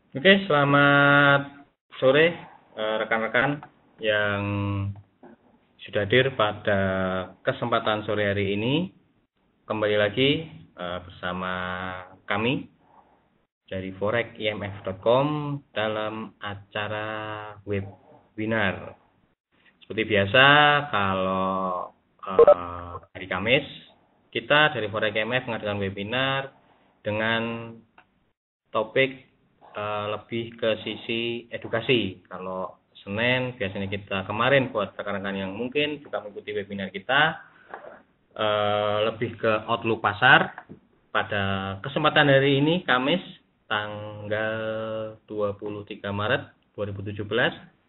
Oke, selamat sore rekan-rekan yang sudah hadir pada kesempatan sore hari ini. Kembali lagi bersama kami dari forekimf.com dalam acara webinar. Seperti biasa, kalau hari Kamis, kita dari Forex IMF mengadakan webinar dengan topik lebih ke sisi edukasi. Kalau Senin biasanya kita kemarin buat rekan-rekan yang mungkin juga mengikuti webinar kita lebih ke outlook pasar. Pada kesempatan hari ini Kamis tanggal 23 Maret 2017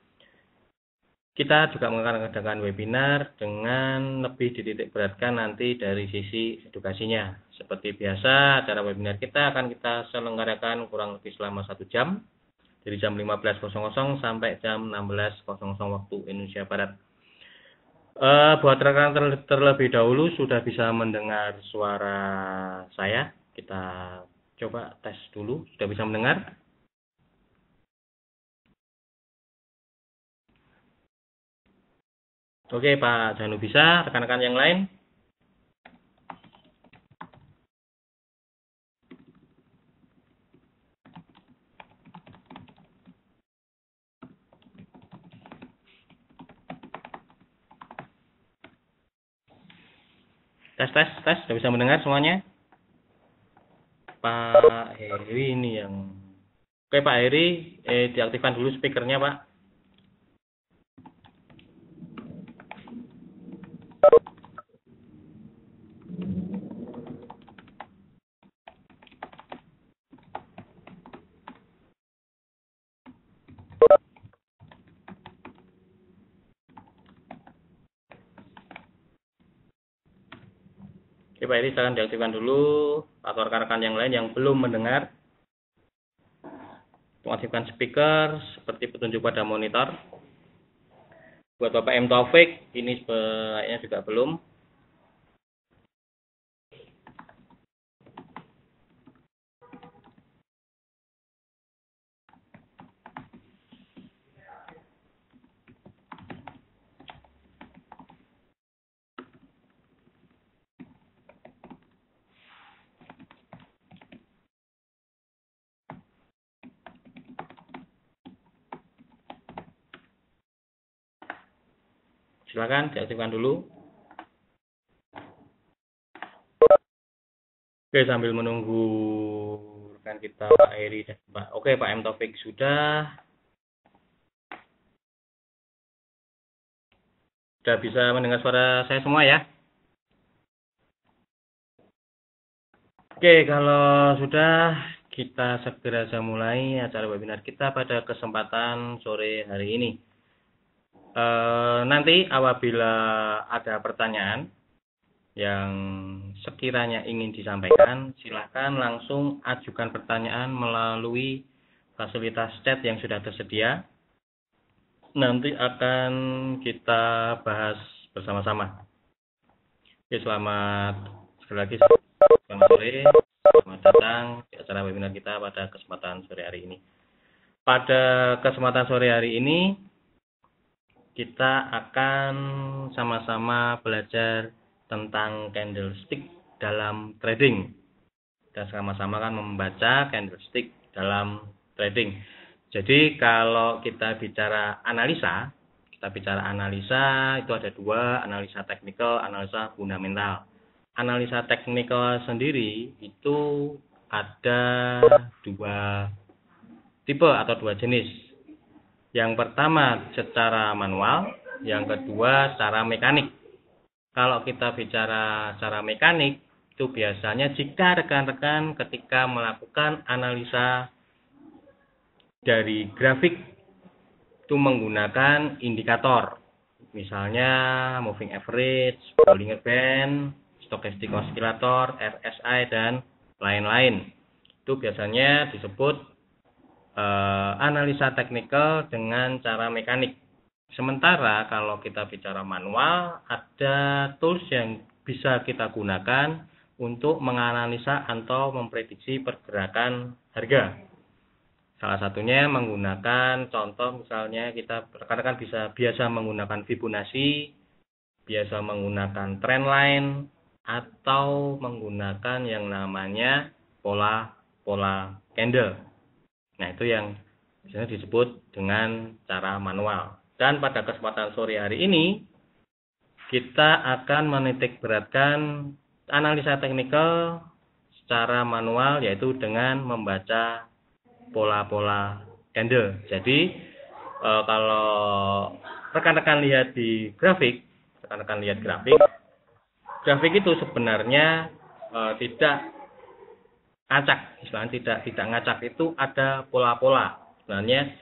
kita juga mengadakan webinar dengan lebih dititik beratkan nanti dari sisi edukasinya. Seperti biasa, acara webinar kita akan kita selenggarakan kurang lebih selama 1 jam, dari jam 15.00 sampai jam 16.00 waktu Indonesia Barat. Buat rekan terlebih dahulu sudah bisa mendengar suara saya, kita coba tes dulu, sudah bisa mendengar? Oke Pak Janu bisa, rekan-rekan yang lain? Tes, sudah bisa mendengar semuanya? Pak Heri ini yang... Oke Pak Heri, diaktifkan dulu speakernya Pak. Oke Pak Heri, silakan diaktifkan dulu, atau rekan-rekan yang lain yang belum mendengar. Mengaktifkan speaker seperti petunjuk pada monitor. Buat Bapak M. Taufik, ini sebaiknya juga belum. Silakan diaktifkan dulu. Oke, sambil menunggu rekan kita Pak Heri dan Pak. Oke, Pak M. Taufik sudah. Sudah bisa mendengar suara saya semua ya? Oke, kalau sudah, kita segera saja mulai acara webinar kita pada kesempatan sore hari ini. Nanti apabila ada pertanyaan yang sekiranya ingin disampaikan, silakan langsung ajukan pertanyaan melalui fasilitas chat yang sudah tersedia. Nanti akan kita bahas bersama-sama. Oke, sekali lagi selamat sore, selamat datang di acara webinar kita pada kesempatan sore hari ini. Pada kesempatan sore hari ini, kita akan sama-sama belajar tentang candlestick dalam trading. Kita sama-sama kan membaca candlestick dalam trading. Jadi kalau kita bicara analisa itu ada dua, analisa teknikal, analisa fundamental. Analisa teknikal sendiri itu ada dua tipe atau dua jenis. Yang pertama secara manual, yang kedua secara mekanik. Kalau kita bicara secara mekanik, itu biasanya jika rekan-rekan ketika melakukan analisa dari grafik itu menggunakan indikator, misalnya moving average, Bollinger Band, stochastic oscillator, RSI, dan lain-lain. Itu biasanya disebut analisa teknikal dengan cara mekanik. Sementara kalau kita bicara manual, ada tools yang bisa kita gunakan untuk menganalisa atau memprediksi pergerakan harga. Salah satunya menggunakan contoh, misalnya kita rekan-rekan biasa menggunakan Fibonacci, biasa menggunakan trendline, atau menggunakan yang namanya pola candle. Nah, itu yang biasanya disebut dengan cara manual. Dan pada kesempatan sore hari ini kita akan menitik beratkan analisa teknikal secara manual, yaitu dengan membaca pola-pola candle. Jadi kalau rekan-rekan lihat di grafik, grafik itu sebenarnya tidak ngacak, istilahnya tidak ngacak, itu ada pola-pola. Sebenarnya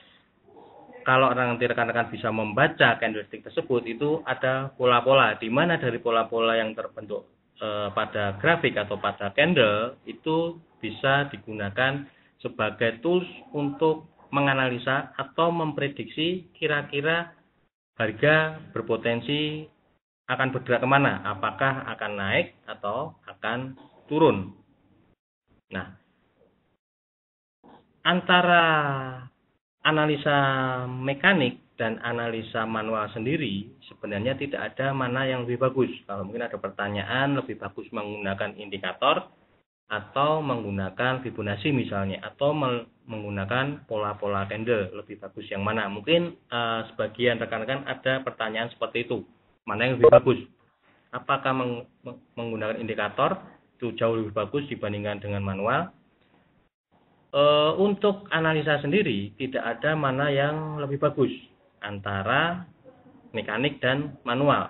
kalau nanti rekan-rekan bisa membaca candlestick tersebut, itu ada pola-pola, di mana dari pola-pola yang terbentuk pada grafik atau pada candle itu bisa digunakan sebagai tools untuk menganalisa atau memprediksi kira-kira harga berpotensi akan bergerak kemana, apakah akan naik atau akan turun. Nah, antara analisa mekanik dan analisa manual sendiri sebenarnya tidak ada mana yang lebih bagus. Kalau mungkin ada pertanyaan, lebih bagus menggunakan indikator atau menggunakan Fibonacci misalnya, atau menggunakan pola-pola candle, lebih bagus yang mana? Mungkin sebagian rekan-rekan ada pertanyaan seperti itu, mana yang lebih bagus? Apakah menggunakan indikator itu jauh lebih bagus dibandingkan dengan manual? Untuk analisa sendiri tidak ada mana yang lebih bagus antara mekanik dan manual.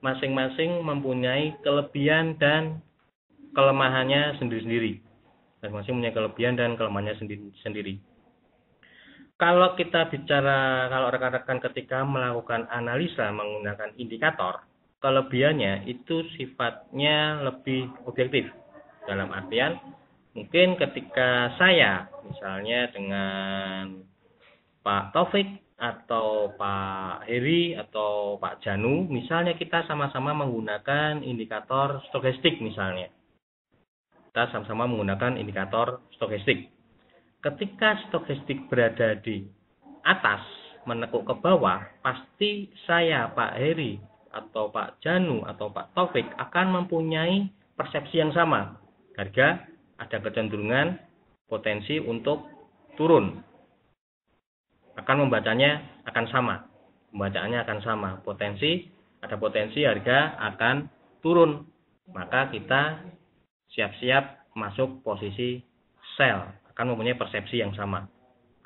Masing-masing mempunyai kelebihan dan kelemahannya sendiri-sendiri. Masing-masing punya kelebihan dan kelemahannya sendiri. Kalau kita bicara, kalau rekan-rekan ketika melakukan analisa menggunakan indikator, kelebihannya itu sifatnya lebih objektif. Dalam artian, mungkin ketika saya, misalnya dengan Pak Taufik atau Pak Heri atau Pak Janu, misalnya kita sama-sama menggunakan indikator stokastik misalnya. Kita sama-sama menggunakan indikator stokastik. Ketika stokastik berada di atas, menekuk ke bawah, pasti saya, Pak Heri, atau Pak Janu, atau Pak Taufik akan mempunyai persepsi yang sama. Harga ada kecenderungan potensi untuk turun. Akan membacanya akan sama. Pembacaannya akan sama. Ada potensi harga akan turun. Maka kita siap-siap masuk posisi sell, akan mempunyai persepsi yang sama,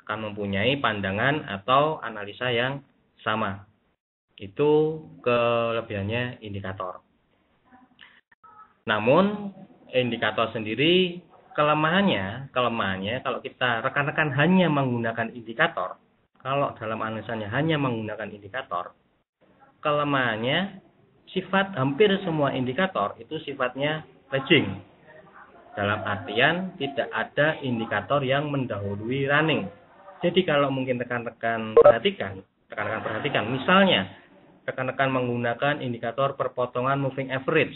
akan mempunyai pandangan atau analisa yang sama. Itu kelebihannya indikator. Namun indikator sendiri kelemahannya kalau kita rekan-rekan hanya menggunakan indikator, kalau dalam analisanya hanya menggunakan indikator, kelemahannya sifat hampir semua indikator itu sifatnya lagging. Dalam artian tidak ada indikator yang mendahului running. Jadi kalau mungkin rekan-rekan perhatikan, misalnya rekan-rekan menggunakan indikator perpotongan moving average.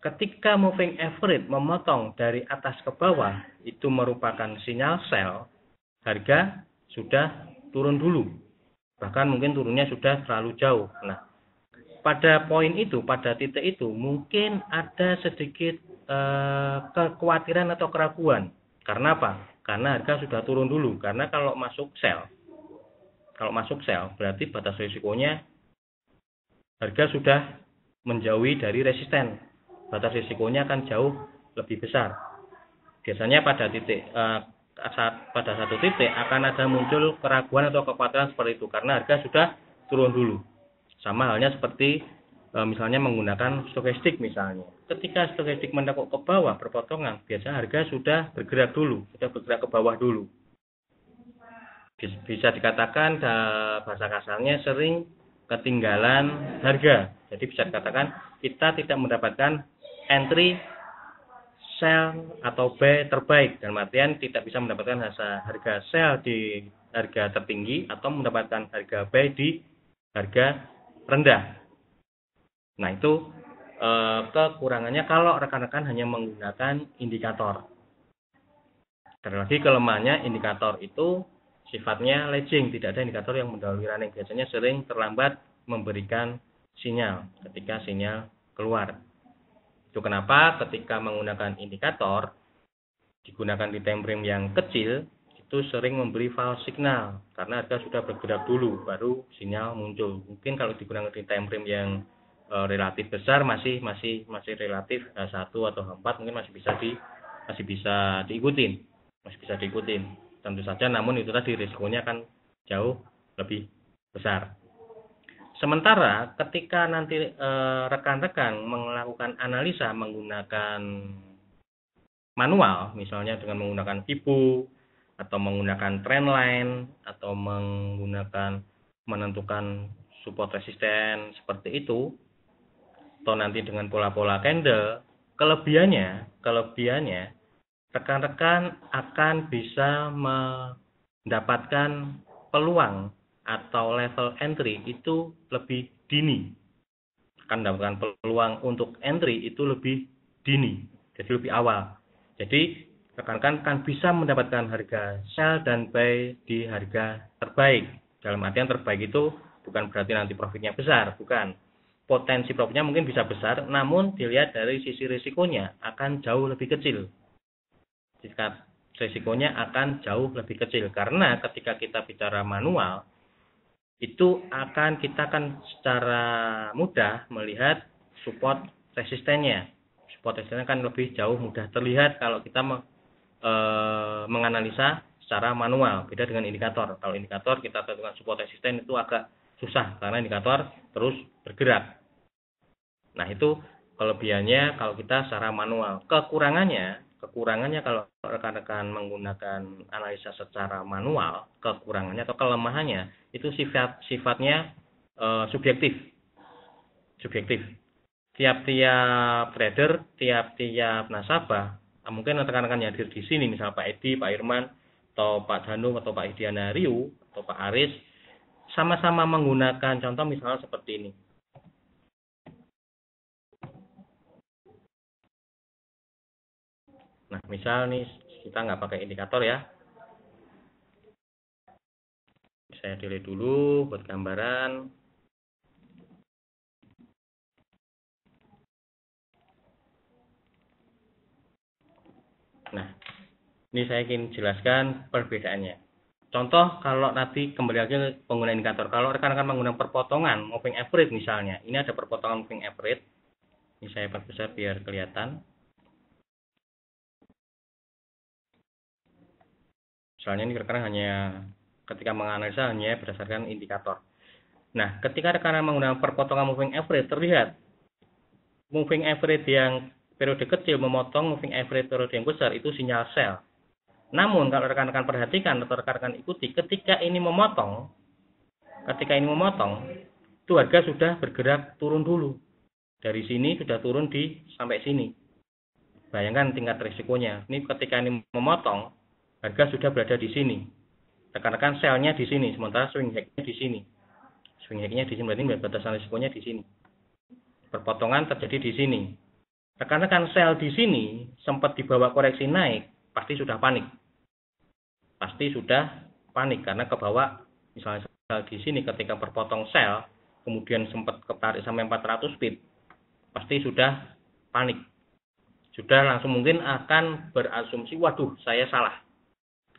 Ketika moving average memotong dari atas ke bawah, itu merupakan sinyal sell, harga sudah turun dulu. Bahkan mungkin turunnya sudah terlalu jauh. Nah, pada poin itu, pada titik itu, mungkin ada sedikit kekhawatiran atau keraguan. Karena apa? Karena harga sudah turun dulu. Karena kalau masuk sell berarti batas risikonya harga sudah menjauhi dari resisten. Batas risikonya akan jauh lebih besar. Biasanya pada satu titik akan ada muncul keraguan atau kekhawatiran seperti itu karena harga sudah turun dulu. Sama halnya seperti misalnya menggunakan stokastik misalnya. Ketika stokastik menekuk ke bawah berpotongan, biasanya harga sudah bergerak ke bawah dulu. Bisa dikatakan bahasa kasarnya sering ketinggalan harga. Jadi bisa dikatakan kita tidak mendapatkan entry, sell atau buy terbaik. Dalam artian tidak bisa mendapatkan harga sell di harga tertinggi atau mendapatkan harga buy di harga rendah. Nah, itu kekurangannya kalau rekan-rekan hanya menggunakan indikator. Sekali lagi, kelemahannya indikator itu sifatnya lagging, tidak ada indikator yang mendahului running. Biasanya sering terlambat memberikan sinyal ketika sinyal keluar. Itu kenapa ketika menggunakan indikator, digunakan di time frame yang kecil, itu sering memberi false signal, karena harga sudah bergerak dulu, baru sinyal muncul. Mungkin kalau digunakan di time frame yang relatif besar, masih relatif H1 atau H4, mungkin masih bisa diikutin. Tentu saja, namun itu tadi risikonya akan jauh lebih besar. Sementara ketika nanti rekan-rekan melakukan analisa menggunakan manual, misalnya dengan menggunakan Fibo atau menggunakan trendline atau menentukan support resisten seperti itu, atau nanti dengan pola-pola candle, kelebihannya rekan-rekan akan bisa mendapatkan peluang atau level entry itu lebih dini. Akan mendapatkan peluang untuk entry itu lebih dini, jadi lebih awal. Jadi rekan-rekan akan bisa mendapatkan harga sell dan buy di harga terbaik. Dalam artian terbaik itu bukan berarti nanti profitnya besar, bukan. Potensi profitnya mungkin bisa besar, namun dilihat dari sisi risikonya akan jauh lebih kecil. Risikonya akan jauh lebih kecil, karena ketika kita bicara manual, itu kita akan secara mudah melihat support resistennya. Support resistennya kan lebih jauh mudah terlihat kalau kita menganalisa secara manual, beda dengan indikator. Kalau indikator kita tentukan support resisten itu agak susah, karena indikator terus bergerak. Nah, itu kelebihannya kalau kita secara manual. Kekurangannya kalau rekan-rekan menggunakan analisa secara manual, kekurangannya atau kelemahannya itu sifatnya subjektif. Tiap-tiap trader, tiap-tiap nasabah, mungkin rekan-rekan yang hadir di sini, misal Pak Edi, Pak Irman, atau Pak Danu, atau Pak Idiana Riu, atau Pak Aris, sama-sama menggunakan contoh misalnya seperti ini. Nah, misal nih kita nggak pakai indikator ya. Saya delete dulu buat gambaran. Nah, ini saya ingin jelaskan perbedaannya. Contoh, kalau nanti kembali lagi ke pengguna indikator. Kalau rekan-rekan menggunakan perpotongan moving average misalnya, ini ada perpotongan moving average. Ini saya perbesar biar kelihatan. Misalnya ini rekan-rekan hanya ketika menganalisa hanya berdasarkan indikator. Nah, ketika rekan-rekan menggunakan perpotongan moving average, terlihat moving average yang periode kecil memotong moving average periode yang besar, itu sinyal sell. Namun kalau rekan-rekan perhatikan atau rekan-rekan ikuti, ketika ini memotong, itu harga sudah bergerak turun dulu. Dari sini sudah turun sampai sini. Bayangkan tingkat risikonya. Ini ketika ini memotong, harga sudah berada di sini. Rekan-rekan sell-nya di sini, sementara swing high-nya di sini. Swing high-nya di sini, berarti batasan risikonya di sini. Perpotongan terjadi di sini. Rekan-rekan sell di sini sempat dibawa koreksi naik, pasti sudah panik. Karena ke bawah, misalnya sell di sini ketika berpotong sell, kemudian sempat ketarik sampai 400 pip, pasti sudah panik. Sudah langsung mungkin akan berasumsi, waduh, saya salah,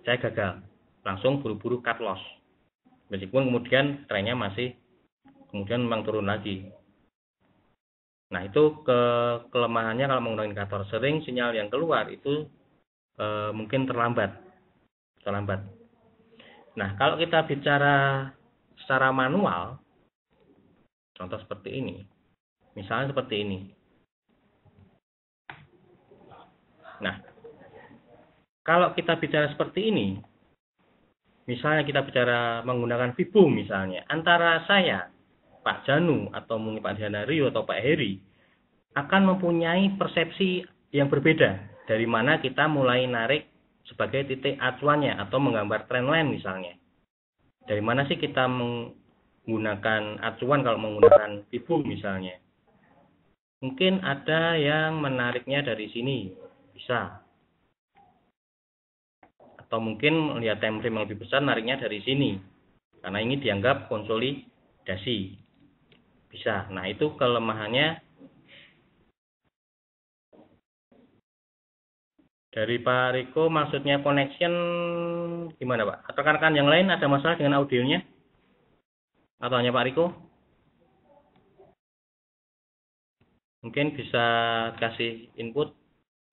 saya gagal. Langsung buru-buru cut loss. Meskipun kemudian trennya masih kemudian memang turun lagi. Nah, itu kelemahannya kalau menggunakan indikator. Sering sinyal yang keluar itu mungkin terlambat. Nah, kalau kita bicara secara manual, contoh seperti ini. Misalnya seperti ini. Nah, kalau kita bicara seperti ini, misalnya kita bicara menggunakan Fibo misalnya, antara saya, Pak Janu, atau mungkin Pak Diana Rio, atau Pak Heri, akan mempunyai persepsi yang berbeda. Dari mana kita mulai narik sebagai titik acuannya, atau menggambar trendline misalnya. Dari mana sih kita menggunakan acuan kalau menggunakan Fibo misalnya. Mungkin ada yang menariknya dari sini, bisa. Atau mungkin melihat time frame yang lebih besar, nariknya dari sini. Karena ini dianggap konsolidasi. Bisa. Nah, itu kelemahannya dari Pak Riko. Maksudnya connection gimana, Pak? Atau rekan-rekan yang lain ada masalah dengan audionya? Atau hanya Pak Riko? Mungkin bisa kasih input.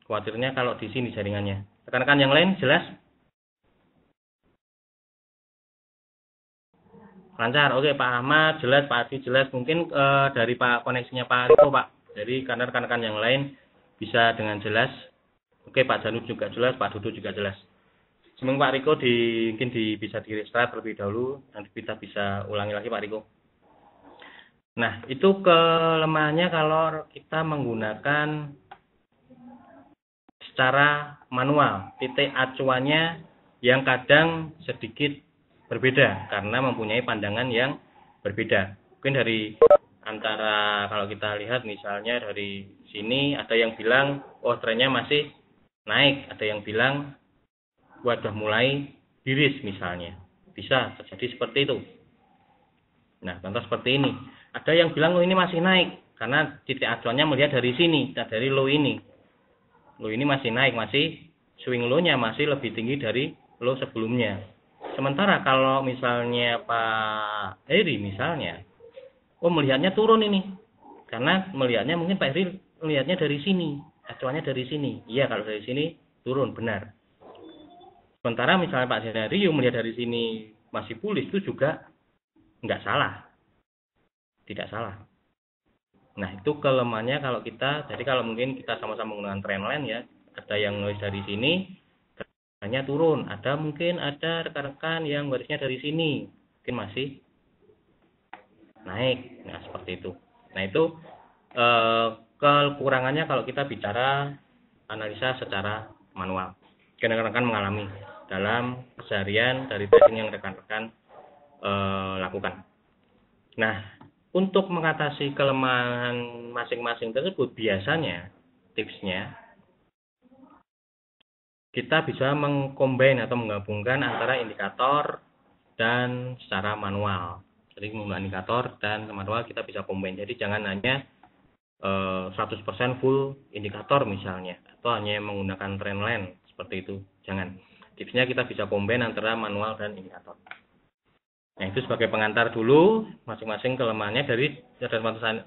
Khawatirnya kalau di sini jaringannya. Rekan-rekan yang lain jelas? Lancar. Oke, Pak Ahmad jelas, Pak Adi jelas. Mungkin dari Pak koneksinya Pak Riko, Pak. Jadi karena rekan-rekan yang lain bisa dengan jelas. Oke, Pak Janu juga jelas, Pak Dudu juga jelas. Semoga Pak Riko mungkin bisa di restart terlebih dahulu. Nanti kita bisa ulangi lagi Pak Riko. Nah, itu kelemahannya kalau kita menggunakan secara manual. Titik acuannya yang kadang sedikit berbeda karena mempunyai pandangan yang berbeda. Mungkin dari antara kalau kita lihat misalnya dari sini ada yang bilang oh trennya masih naik, ada yang bilang sudah mulai tiris misalnya. Bisa terjadi seperti itu. Nah, contoh seperti ini. Ada yang bilang oh ini masih naik karena titik acuannya melihat dari sini, dari low ini. Low ini masih naik, masih swing low-nya masih lebih tinggi dari low sebelumnya. Sementara kalau misalnya Pak Heri misalnya, oh melihatnya turun ini. Karena melihatnya mungkin Pak Heri melihatnya dari sini, acuannya dari sini. Iya, kalau dari sini turun, benar. Sementara misalnya Pak Henario melihat dari sini masih bullish, itu juga nggak salah. Tidak salah. Nah, itu kelemahannya kalau kita, jadi kalau mungkin kita sama-sama menggunakan trendline ya, ada yang noise dari sini, hanya turun. Ada mungkin ada rekan-rekan yang barisnya dari sini, mungkin masih naik. Nah, seperti itu. Nah, itu kekurangannya kalau kita bicara analisa secara manual. Rekan-rekan mengalami dalam keseharian dari trading yang rekan-rekan lakukan. Nah, untuk mengatasi kelemahan masing-masing tersebut, biasanya tipsnya kita bisa mengcombine atau menggabungkan antara indikator dan secara manual. Jadi menggunakan indikator dan manual kita bisa combine. Jadi jangan hanya 100% full indikator misalnya, atau hanya menggunakan trendline seperti itu. Jangan. Tipsnya kita bisa combine antara manual dan indikator. Nah, itu sebagai pengantar dulu masing-masing kelemahannya. Dari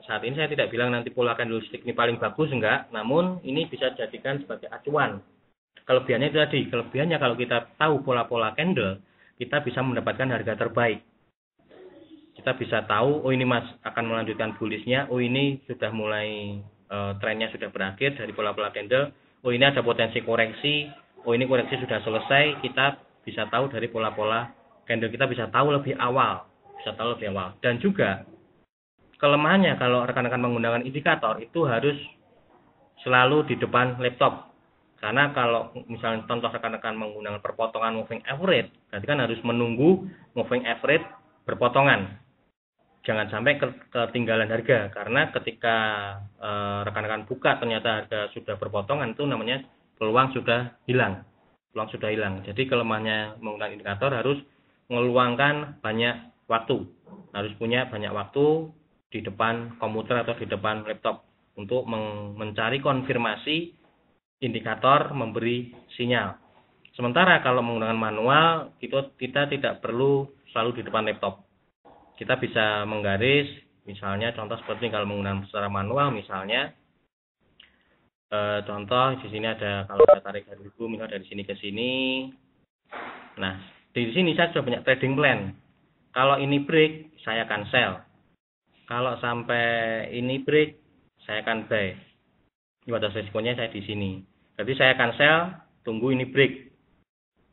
saat ini saya tidak bilang nanti pola candlestick ini paling bagus, enggak, namun ini bisa dijadikan sebagai acuan. Kelebihannya itu tadi, kelebihannya kalau kita tahu pola-pola candle, kita bisa mendapatkan harga terbaik. Kita bisa tahu, oh ini akan melanjutkan bullishnya, oh ini sudah mulai trennya sudah berakhir dari pola-pola candle, oh ini ada potensi koreksi, oh ini koreksi sudah selesai. Kita bisa tahu dari pola-pola candle, kita bisa tahu lebih awal, Dan juga kelemahannya kalau rekan-rekan menggunakan indikator itu harus selalu di depan laptop. Karena kalau misalnya contoh rekan-rekan menggunakan perpotongan moving average, berarti kan harus menunggu moving average berpotongan. Jangan sampai ketinggalan harga, karena ketika rekan-rekan buka ternyata harga sudah berpotongan, itu namanya peluang sudah hilang. Jadi kelemahannya menggunakan indikator harus meluangkan banyak waktu, harus punya banyak waktu di depan komputer atau di depan laptop untuk mencari konfirmasi indikator memberi sinyal. Sementara kalau menggunakan manual, kita tidak perlu selalu di depan laptop. Kita bisa menggaris, misalnya contoh seperti kalau menggunakan secara manual, misalnya contoh di sini ada, kalau saya tarik garis dulu, misalnya dari sini ke sini. Nah, di sini saya sudah punya trading plan. Kalau ini break, saya akan sell. Kalau sampai ini break, saya akan buy. Ini batas resikonya saya di sini. Jadi saya akan sell, tunggu ini break.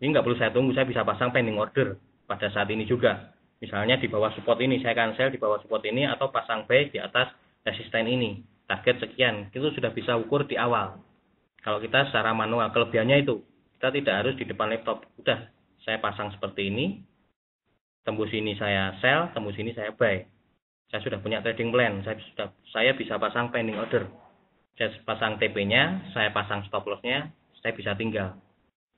Ini nggak perlu saya tunggu, saya bisa pasang pending order pada saat ini juga. Misalnya di bawah support ini, saya akan sell di bawah support ini, atau pasang buy di atas resisten ini. Target sekian, itu sudah bisa ukur di awal. Kalau kita secara manual, kelebihannya itu, kita tidak harus di depan laptop. Udah, saya pasang seperti ini, tembus ini saya sell, tembus ini saya buy. Saya sudah punya trading plan, saya bisa pasang pending order. Saya pasang TP-nya, saya pasang stop loss-nya, saya bisa tinggal.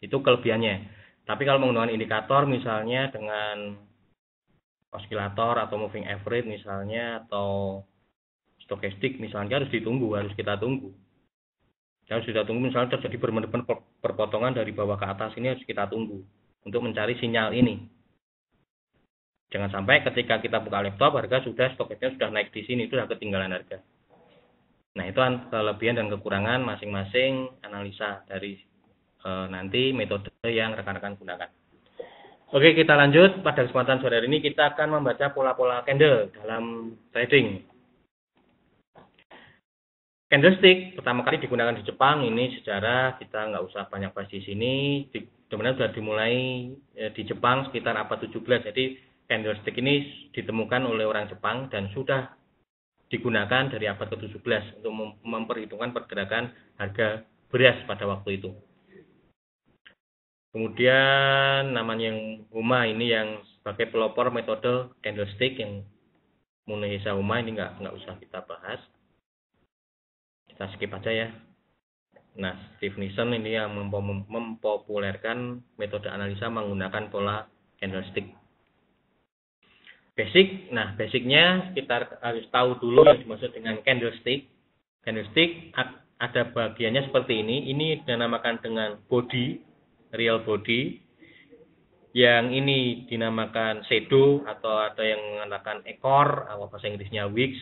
Itu kelebihannya. Tapi kalau menggunakan indikator misalnya dengan osilator atau moving average misalnya atau stokastik misalnya harus kita tunggu. Harus kita tunggu misalnya terjadi benar-benar perpotongan dari bawah ke atas, ini harus kita tunggu untuk mencari sinyal ini. Jangan sampai ketika kita buka laptop harga stokastiknya sudah naik di sini, itu sudah ketinggalan harga. Nah, itu kelebihan dan kekurangan masing-masing analisa dari nanti metode yang rekan-rekan gunakan. Oke, kita lanjut. Pada kesempatan sore hari ini kita akan membaca pola-pola candle dalam trading. Candlestick pertama kali digunakan di Jepang, ini sejarah kita nggak usah banyak bahas di sini. Sebenarnya sudah dimulai di Jepang sekitar abad 17. Jadi candlestick ini ditemukan oleh orang Jepang dan sudah digunakan dari abad ke-17 untuk memperhitungkan pergerakan harga beras pada waktu itu. Kemudian namanya yang Huma ini yang sebagai pelopor metode candlestick, yang Munehisa Huma ini nggak usah kita bahas. Kita skip aja ya. Nah, Steve Nissen ini yang mempopulerkan metode analisa menggunakan pola candlestick. Basic, nah basicnya kita harus tahu dulu yang dimaksud dengan candlestick. Candlestick ada bagiannya seperti ini. Ini dinamakan dengan body, real body. Yang ini dinamakan shadow atau ada yang mengatakan ekor, atau bahasa Inggrisnya wicks.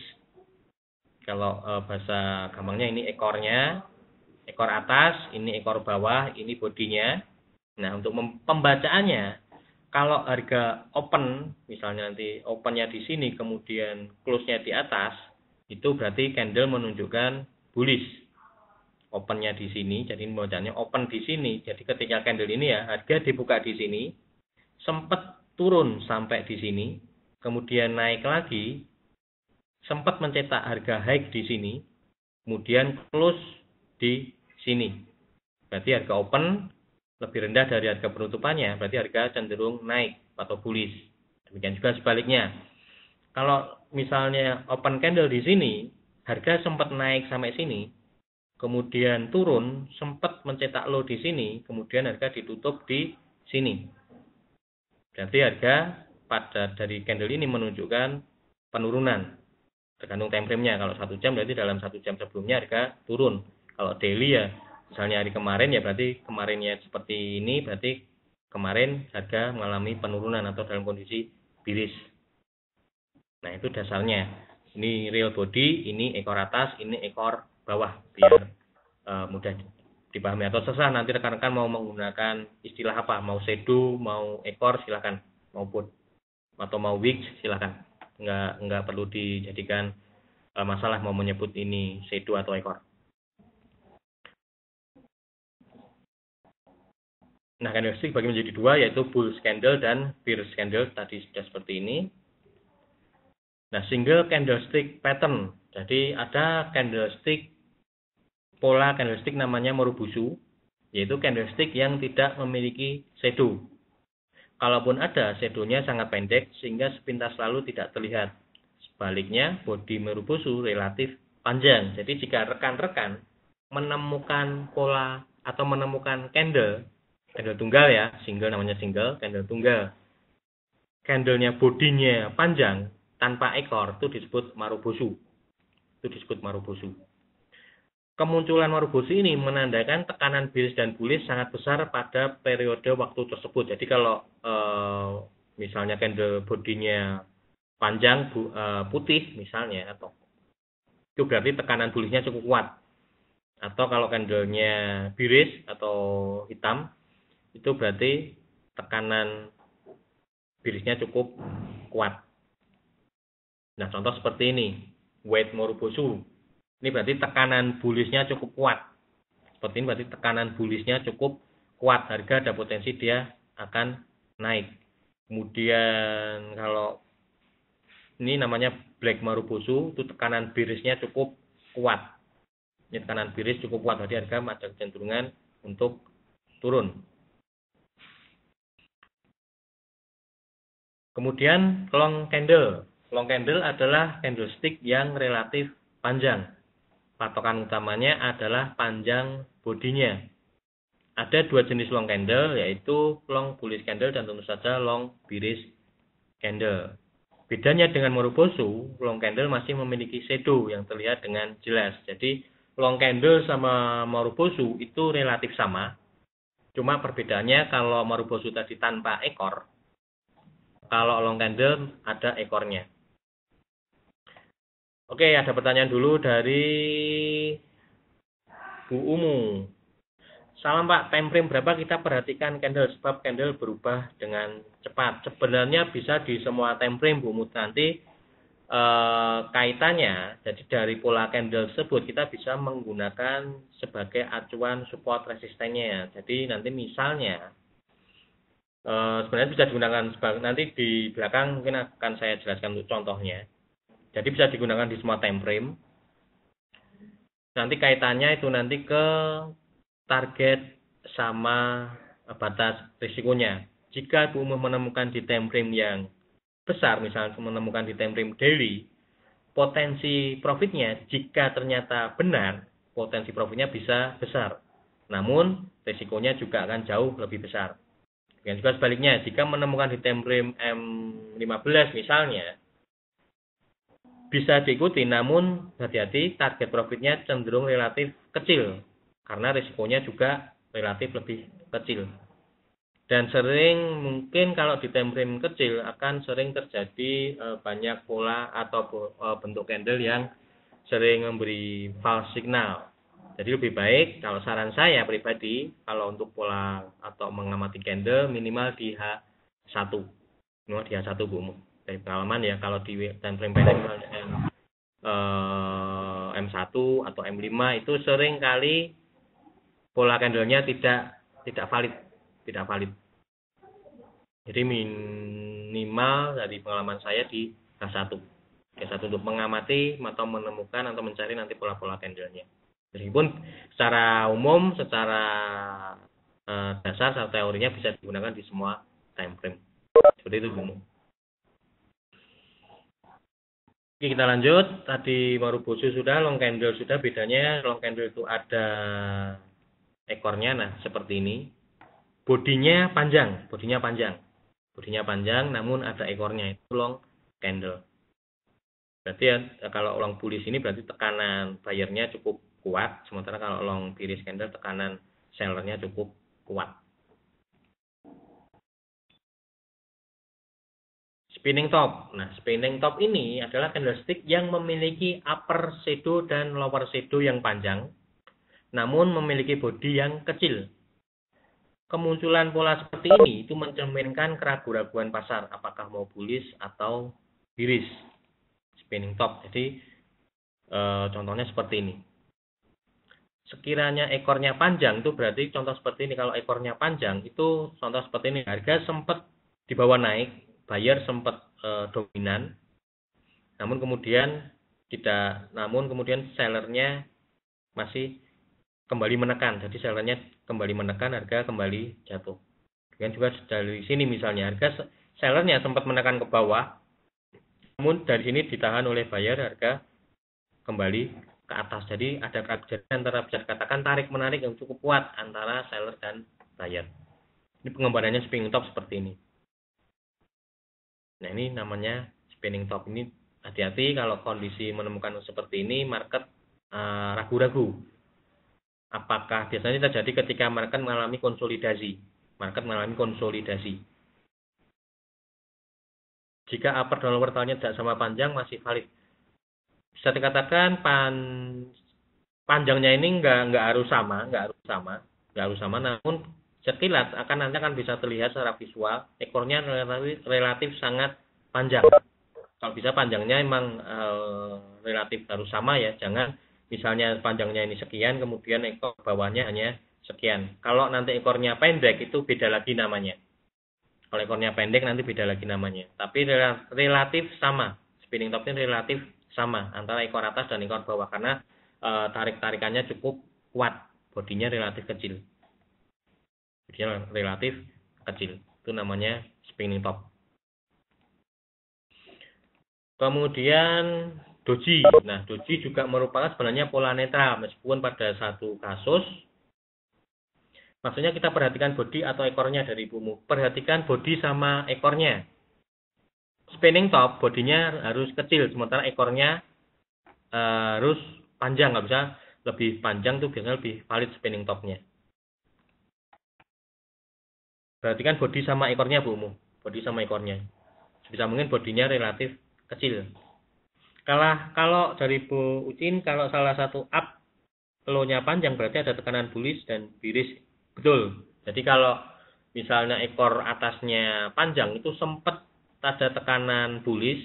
Kalau bahasa gampangnya ini ekornya, ekor atas, ini ekor bawah, ini bodinya. Nah, untuk pembacaannya, kalau harga open, misalnya nanti opennya di sini, kemudian close-nya di atas, itu berarti candle menunjukkan bullish. Opennya di sini, jadi pembacaannya open di sini. Jadi ketika candle ini ya, harga dibuka di sini, sempat turun sampai di sini, kemudian naik lagi, sempat mencetak harga high di sini, kemudian close di sini. Berarti harga open lebih rendah dari harga penutupannya, berarti harga cenderung naik atau bullish. Demikian juga sebaliknya. Kalau misalnya open candle di sini, harga sempat naik sampai sini, kemudian turun, sempat mencetak low di sini, kemudian harga ditutup di sini. Berarti harga pada dari candle ini menunjukkan penurunan. Tergantung time frame-nya. Kalau 1 jam berarti dalam 1 jam sebelumnya harga turun. Kalau daily ya, misalnya hari kemarin ya berarti kemarinnya seperti ini, berarti kemarin harga mengalami penurunan atau dalam kondisi bearish. Nah, itu dasarnya. Ini real body, ini ekor atas, ini ekor bawah, biar mudah dipahami. Atau terserah nanti rekan-rekan mau menggunakan istilah apa, mau shadow, mau ekor silakan, mau put atau mau wicks silakan. Nggak perlu dijadikan masalah mau menyebut ini shadow atau ekor. Nah, candlestick bagi menjadi dua, yaitu bullish candle dan bearish candle. Tadi sudah seperti ini. Nah, single candlestick pattern. Jadi ada candlestick, pola candlestick namanya Morubusu, yaitu candlestick yang tidak memiliki shadow. Kalaupun ada, shadownya sangat pendek sehingga sepintas lalu tidak terlihat. Sebaliknya, body Morubusu relatif panjang. Jadi jika rekan-rekan menemukan pola atau menemukan candle tunggal ya, single namanya single, candle tunggal. Candlenya bodinya panjang tanpa ekor, itu disebut Marubozu. Itu disebut Marubozu. Kemunculan Marubozu ini menandakan tekanan bearish dan bullish sangat besar pada periode waktu tersebut. Jadi kalau misalnya candle bodinya panjang putih misalnya, atau itu berarti tekanan bullishnya cukup kuat. Atau kalau candlenya bearish atau hitam, itu berarti tekanan bearishnya cukup kuat. Nah, contoh seperti ini, White Marubozu. Ini berarti tekanan bullishnya cukup kuat. Seperti ini berarti tekanan bullishnya cukup kuat. Harga ada potensi dia akan naik. Kemudian kalau ini namanya Black Marubozu, itu tekanan bearishnya cukup kuat. Ini tekanan bearish cukup kuat. Jadi harga ada kecenderungan untuk turun. Kemudian long candle. Long candle adalah candlestick yang relatif panjang. Patokan utamanya adalah panjang bodinya. Ada dua jenis long candle, yaitu long bullish candle dan tentu saja long bearish candle. Bedanya dengan Marubozu, long candle masih memiliki shadow yang terlihat dengan jelas. Jadi long candle sama Marubozu itu relatif sama. Cuma perbedaannya kalau Marubozu tadi tanpa ekor, kalau long candle ada ekornya. Oke, ada pertanyaan dulu dari Bu Umu. Salam Pak, time frame berapa kita perhatikan candle, sebab candle berubah dengan cepat. Sebenarnya bisa di semua time frame Bu Umu. Nanti kaitannya, jadi dari pola candle tersebut kita bisa menggunakan sebagai acuan support resistennya. Jadi nanti misalnya sebenarnya bisa digunakan sebagai, nanti di belakang mungkin akan saya jelaskan untuk contohnya. Jadi bisa digunakan di semua time frame. Nanti kaitannya itu nanti ke target sama batas risikonya. Jika Bu menemukan di time frame yang besar, misalnya menemukan di time frame daily, potensi profitnya jika ternyata benar, potensi profitnya bisa besar. Namun risikonya juga akan jauh lebih besar. Dan juga sebaliknya, jika menemukan di time frame M15 misalnya, bisa diikuti, namun hati-hati, target profitnya cenderung relatif kecil karena risikonya juga relatif lebih kecil. Dan sering mungkin kalau di time frame kecil akan sering terjadi banyak pola atau bentuk candle yang sering memberi false signal. Jadi lebih baik, kalau saran saya pribadi, kalau untuk pola atau mengamati candle minimal di H1. Minimal di H1 Bu. Dari pengalaman ya, kalau di time frame pendek M1 atau M5 itu sering kali pola candlenya tidak valid. Jadi minimal dari pengalaman saya di H1. H1 untuk mengamati atau menemukan atau mencari nanti pola-pola candlenya. Meskipun secara umum, secara dasar, secara teorinya bisa digunakan di semua time frame. Seperti itu, Bu. Oke, kita lanjut. Tadi Marubozu sudah, long candle sudah. Bedanya long candle itu ada ekornya, nah seperti ini. Bodinya panjang, namun ada ekornya, itu long candle. Berarti ya, kalau long bullish ini berarti tekanan buyernya cukup kuat, sementara kalau long bearish candle tekanan sellernya cukup kuat. Spinning top. Nah, spinning top ini adalah candlestick yang memiliki upper shadow dan lower shadow yang panjang, namun memiliki body yang kecil. Kemunculan pola seperti ini itu mencerminkan keraguan-raguan pasar, apakah mau bullish atau bearish. Spinning top. Jadi contohnya seperti ini. Sekiranya ekornya panjang itu berarti contoh seperti ini. Kalau ekornya panjang itu contoh seperti ini. Harga sempat dibawa naik, buyer sempat dominan, namun kemudian sellernya masih kembali menekan. Jadi sellernya kembali menekan, harga kembali jatuh. Dan juga dari sini misalnya harga sellernya sempat menekan ke bawah, namun dari sini ditahan oleh buyer, harga kembali ke atas. Jadi ada kejadian antara, bisa dikatakan tarik menarik yang cukup kuat antara seller dan buyer. Ini pengembangannya spinning top seperti ini. Nah, ini namanya spinning top. Ini hati-hati kalau kondisi menemukan seperti ini, market ragu-ragu. Apakah biasanya terjadi ketika market mengalami konsolidasi. Jika upper dan lower tailnya tidak sama panjang, masih valid. Bisa dikatakan panjangnya ini nggak harus sama, namun sekilas nanti akan bisa terlihat secara visual ekornya relatif sangat panjang. Kalau bisa panjangnya emang relatif harus sama ya, jangan misalnya panjangnya ini sekian kemudian ekor bawahnya hanya sekian. Kalau nanti ekornya pendek itu beda lagi namanya. Kalau ekornya pendek nanti beda lagi namanya. Tapi relatif sama, spinning top ini relatif sama antara ekor atas dan ekor bawah karena tarik-tarikannya cukup kuat, bodinya relatif kecil. Itu namanya spinning top. Kemudian doji. Nah, doji juga merupakan sebenarnya pola netral, meskipun pada satu kasus Maksudnya kita perhatikan body atau ekornya dari ibumu. Perhatikan body sama ekornya. Spinning top, bodinya harus kecil, sementara ekornya harus panjang. Nggak bisa lebih panjang tuh biasanya lebih valid spinning topnya. Perhatikan body sama ekornya bumu. Body sama ekornya. Bisa mungkin bodinya relatif kecil. Kalau dari Bu Ucin, kalau salah satu up low-nya panjang berarti ada tekanan bullish dan bearish. Betul. Jadi kalau misalnya ekor atasnya panjang itu sempat ada tekanan bullish,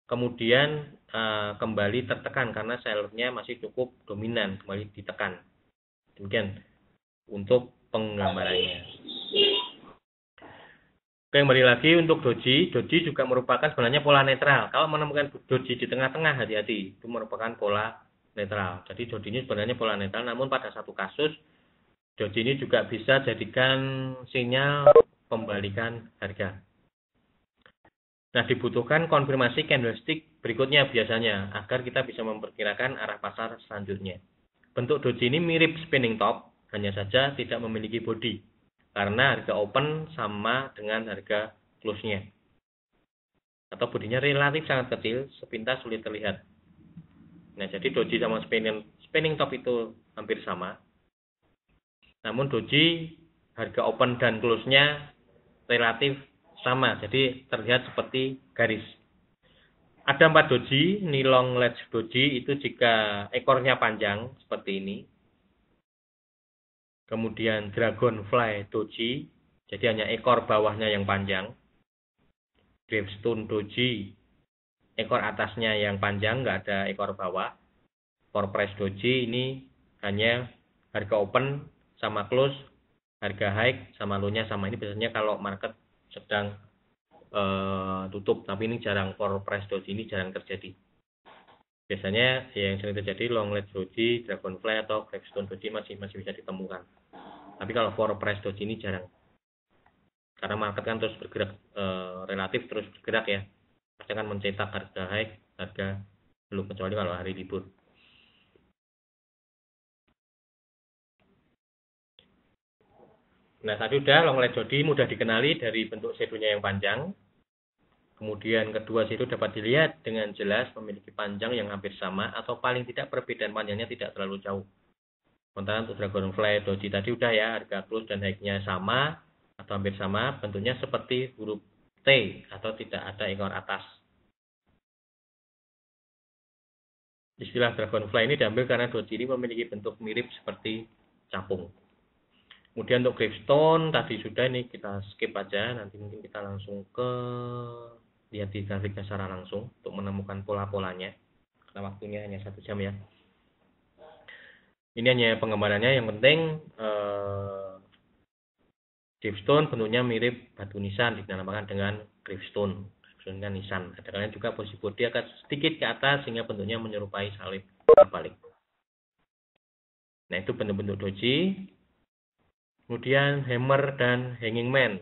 kemudian kembali tertekan karena sellernya masih cukup dominan, kembali ditekan. Demikian untuk penggambarannya. Oke, kembali lagi untuk doji. Doji juga merupakan sebenarnya pola netral. Kalau menemukan doji di tengah-tengah, hati-hati. Itu merupakan pola netral. Jadi doji ini sebenarnya pola netral, namun pada satu kasus, doji ini juga bisa jadikan sinyal pembalikan harga. Nah, dibutuhkan konfirmasi candlestick berikutnya biasanya, agar kita bisa memperkirakan arah pasar selanjutnya. Bentuk doji ini mirip spinning top, hanya saja tidak memiliki body. Karena harga open sama dengan harga close-nya. Atau bodinya relatif sangat kecil, sepintas sulit terlihat. Nah, jadi doji sama spinning top itu hampir sama. Namun doji, harga open dan close-nya relatif sama, jadi terlihat seperti garis. Ada 4 doji, ini long ledge doji itu jika ekornya panjang seperti ini. Kemudian dragonfly doji, jadi hanya ekor bawahnya yang panjang. Gravestone doji, ekor atasnya yang panjang, nggak ada ekor bawah. For price doji ini hanya harga open sama close, harga high sama low-nya sama. Ini biasanya kalau market sedang tutup, tapi ini jarang. For price doji ini jarang terjadi. Biasanya yang sering terjadi long ledge doji, dragonfly atau gravestone doji masih bisa ditemukan. Tapi kalau for price doji ini jarang. Karena market kan terus bergerak, relatif terus bergerak ya. Pasti akan mencetak harga high, harga belum, kecuali kalau hari libur. Nah, tadi udah long ledge doji mudah dikenali dari bentuk shadownya yang panjang. Kemudian kedua situ dapat dilihat dengan jelas memiliki panjang yang hampir sama atau paling tidak perbedaan panjangnya tidak terlalu jauh. Sementara untuk dragonfly doji tadi udah ya, harga close dan high-nya sama atau hampir sama, bentuknya seperti huruf T atau tidak ada ekor atas. Istilah dragonfly ini diambil karena doji ini memiliki bentuk mirip seperti capung. Kemudian untuk gravestone tadi sudah, ini kita skip aja, nanti mungkin kita langsung ke lihat di grafiknya secara langsung untuk menemukan pola-polanya. Karena waktunya hanya 1 jam ya. Ini hanya penggambarannya, yang penting gravestone bentuknya mirip batu nisan, dinamakan dengan gravestone. Gravestone kan nisan. Ada kalanya juga posisi bodi akan sedikit ke atas sehingga bentuknya menyerupai salib terbalik. Nah, itu bentuk-bentuk doji. Kemudian hammer dan hanging man.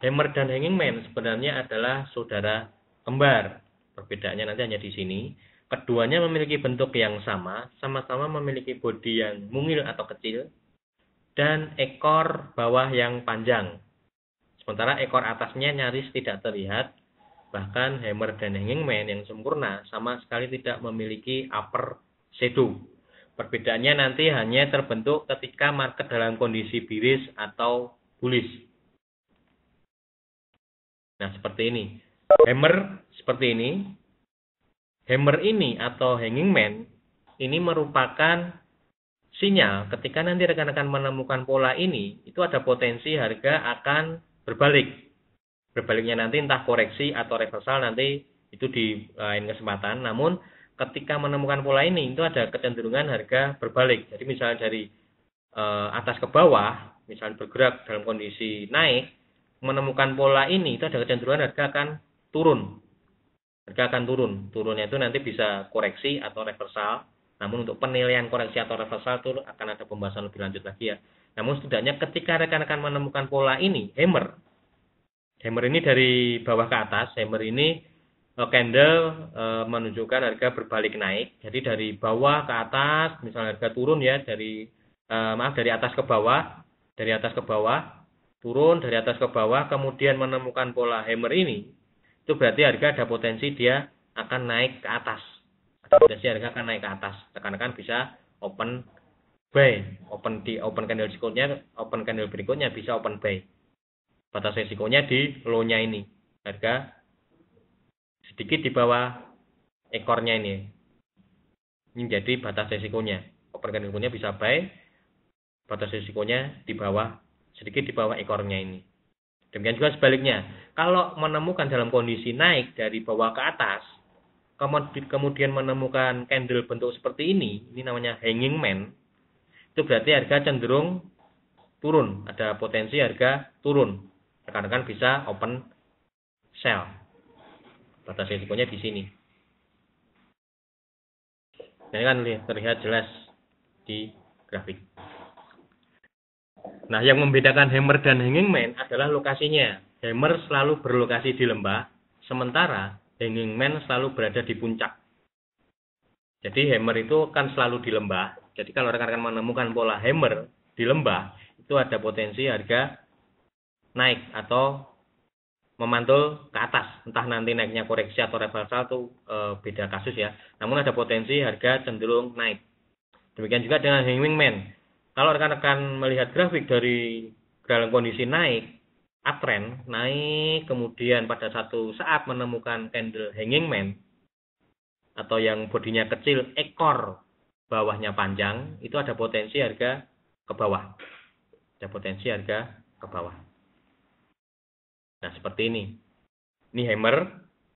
Hammer dan hanging man sebenarnya adalah saudara kembar. Perbedaannya nanti hanya di sini. Keduanya memiliki bentuk yang sama, sama-sama memiliki bodi yang mungil atau kecil, dan ekor bawah yang panjang. Sementara ekor atasnya nyaris tidak terlihat, bahkan hammer dan hanging man yang sempurna sama sekali tidak memiliki upper shadow. Perbedaannya nanti hanya terbentuk ketika market dalam kondisi bearish atau bullish. Nah, seperti ini. Hammer seperti ini. Hammer ini atau hanging man ini merupakan sinyal ketika nanti rekan-rekan menemukan pola ini, itu ada potensi harga akan berbalik. Berbaliknya nanti entah koreksi atau reversal, nanti itu di lain kesempatan. Namun ketika menemukan pola ini, itu ada kecenderungan harga berbalik. Jadi misalnya dari atas ke bawah, misalnya bergerak dalam kondisi naik, menemukan pola ini, itu ada kecenderungan harga akan turun. Harga akan turun. Turunnya itu nanti bisa koreksi atau reversal. Namun untuk penilaian koreksi atau reversal itu akan ada pembahasan lebih lanjut lagi ya. Namun setidaknya ketika rekan-rekan menemukan pola ini, hammer ini dari bawah ke atas, hammer ini candle menunjukkan harga berbalik naik. Jadi dari bawah ke atas, misalnya harga turun ya, dari atas ke bawah, dari atas ke bawah, turun dari atas ke bawah, kemudian menemukan pola hammer ini, itu berarti harga ada potensi dia akan naik ke atas. Ada potensi harga akan naik ke atas. Rekan-rekan bisa open buy, open candle berikutnya bisa open buy. Batas resikonya di low-nya ini. Harga sedikit di bawah ekornya ini. Ini jadi batas resikonya. Open candle berikutnya bisa buy. Batas resikonya di bawah, sedikit di bawah ekornya ini. Demikian juga sebaliknya. Kalau menemukan dalam kondisi naik dari bawah ke atas, kemudian menemukan candle bentuk seperti ini namanya hanging man, itu berarti harga cenderung turun. Ada potensi harga turun. Rekan-rekan bisa open sell. Batas risikonya di sini. Ini kan terlihat jelas di grafik. Nah, yang membedakan hammer dan hanging man adalah lokasinya. Hammer selalu berlokasi di lembah, sementara hanging man selalu berada di puncak. Jadi hammer itu kan selalu di lembah. Jadi kalau rekan-rekan menemukan pola hammer di lembah, itu ada potensi harga naik atau memantul ke atas. Entah nanti naiknya koreksi atau reversal itu beda kasus ya. Namun ada potensi harga cenderung naik. Demikian juga dengan hanging man. Kalau rekan-rekan melihat grafik dari dalam kondisi naik, uptrend, naik, kemudian pada satu saat menemukan candle hanging man, atau yang bodinya kecil, ekor bawahnya panjang, itu ada potensi harga ke bawah. Ada potensi harga ke bawah. Nah, seperti ini. Ini hammer,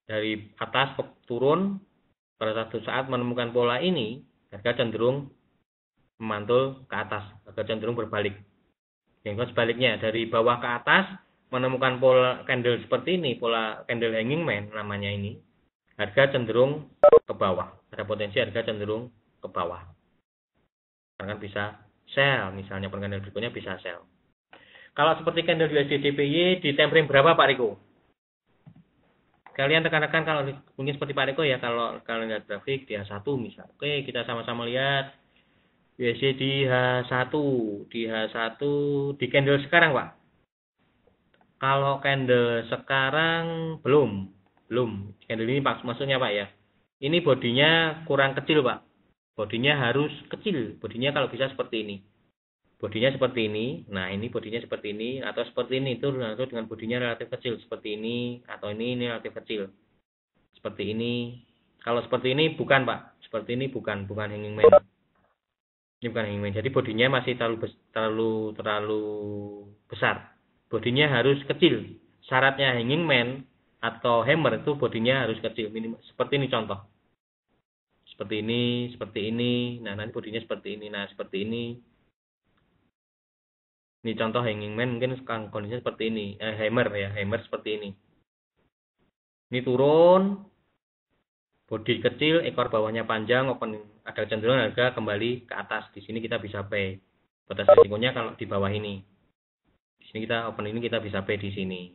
dari atas ke turun, pada satu saat menemukan pola ini, harga cenderung memantul ke atas, harga cenderung berbalik. Yang sebaliknya, dari bawah ke atas, menemukan pola candle seperti ini, pola candle hanging man namanya ini, harga cenderung ke bawah. Ada potensi harga cenderung ke bawah. Karena bisa sell, misalnya candle berikutnya bisa sell. Kalau seperti candle USD DPY di time frame berapa Pak Riko? Kalian rekan-rekan kalau mungkin seperti Pak Riko ya, kalau kalian lihat grafik di H1 misal. Oke, kita sama-sama lihat USD di H1, di candle sekarang Pak. Kalau candle sekarang belum. Candle ini maksudnya Pak ya. Ini bodinya kurang kecil Pak. Bodinya harus kecil. Bodinya kalau bisa seperti ini. Bodinya seperti ini. Nah, ini bodinya seperti ini atau seperti ini, itu dengan bodinya relatif kecil seperti ini atau ini relatif kecil. Seperti ini. Kalau seperti ini bukan Pak. Seperti ini bukan hanging man. Ini bukan hanging man. Jadi bodinya masih terlalu besar. Bodinya harus kecil. Syaratnya hanging man atau hammer itu bodinya harus kecil. Seperti ini contoh. Seperti ini. Nah, nanti bodinya seperti ini. Nah, seperti ini. Ini contoh hanging man, mungkin kondisinya seperti ini. Hammer ya, hammer seperti ini. Ini turun, bodi kecil, ekor bawahnya panjang, ada cenderung harga kembali ke atas. Di sini kita bisa buy. Batas risikonya kalau di bawah ini. Di sini kita open ini kita bisa buy di sini.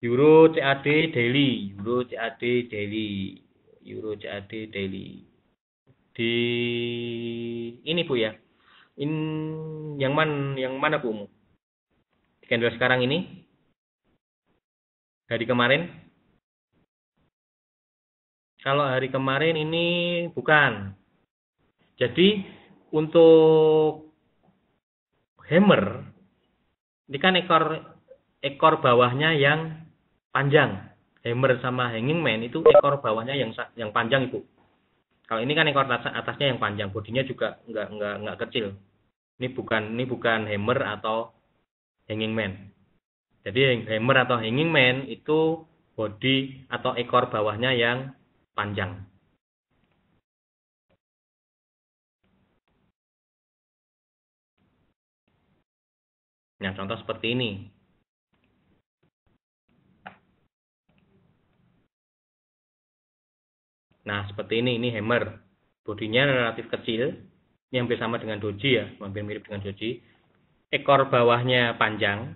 Euro CAD daily. Di ini Bu ya. Yang mana Bu? Candle sekarang ini? Hari kemarin? Kalau hari kemarin ini bukan. Jadi untuk hammer ini kan ekor bawahnya yang panjang. Hammer sama hanging man itu ekor bawahnya yang panjang Ibu. Kalau ini kan ekor atasnya yang panjang, bodinya juga enggak kecil. Ini bukan hammer atau hanging man. Jadi hammer atau hanging man itu bodi atau ekor bawahnya yang panjang. Nah, contoh seperti ini. Nah, seperti ini hammer. Bodinya relatif kecil, yang hampir sama dengan doji ya, hampir mirip dengan doji. Ekor bawahnya panjang.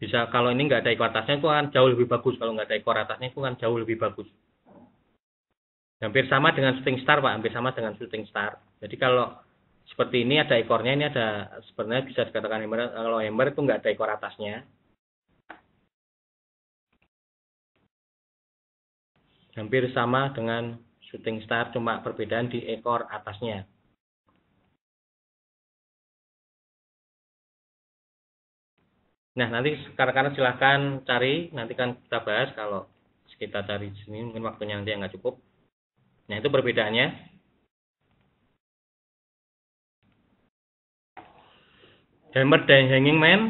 Bisa kalau ini nggak ada ekor atasnya itu kan jauh lebih bagus. Kalau nggak ada ekor atasnya itu kan jauh lebih bagus. Hampir sama dengan shooting star, Pak. Hampir sama dengan shooting star. Jadi kalau seperti ini ada ekornya, ini ada, sebenarnya bisa dikatakan hammer. Kalau hammer itu nggak ada ekor atasnya. Hampir sama dengan shooting star, cuma perbedaan di ekor atasnya. Nah, nanti rekan-rekan silahkan cari, nanti kan kita bahas. Kalau kita cari di sini mungkin waktunya nanti nggak cukup. Nah, itu perbedaannya. Hammer dan hanging man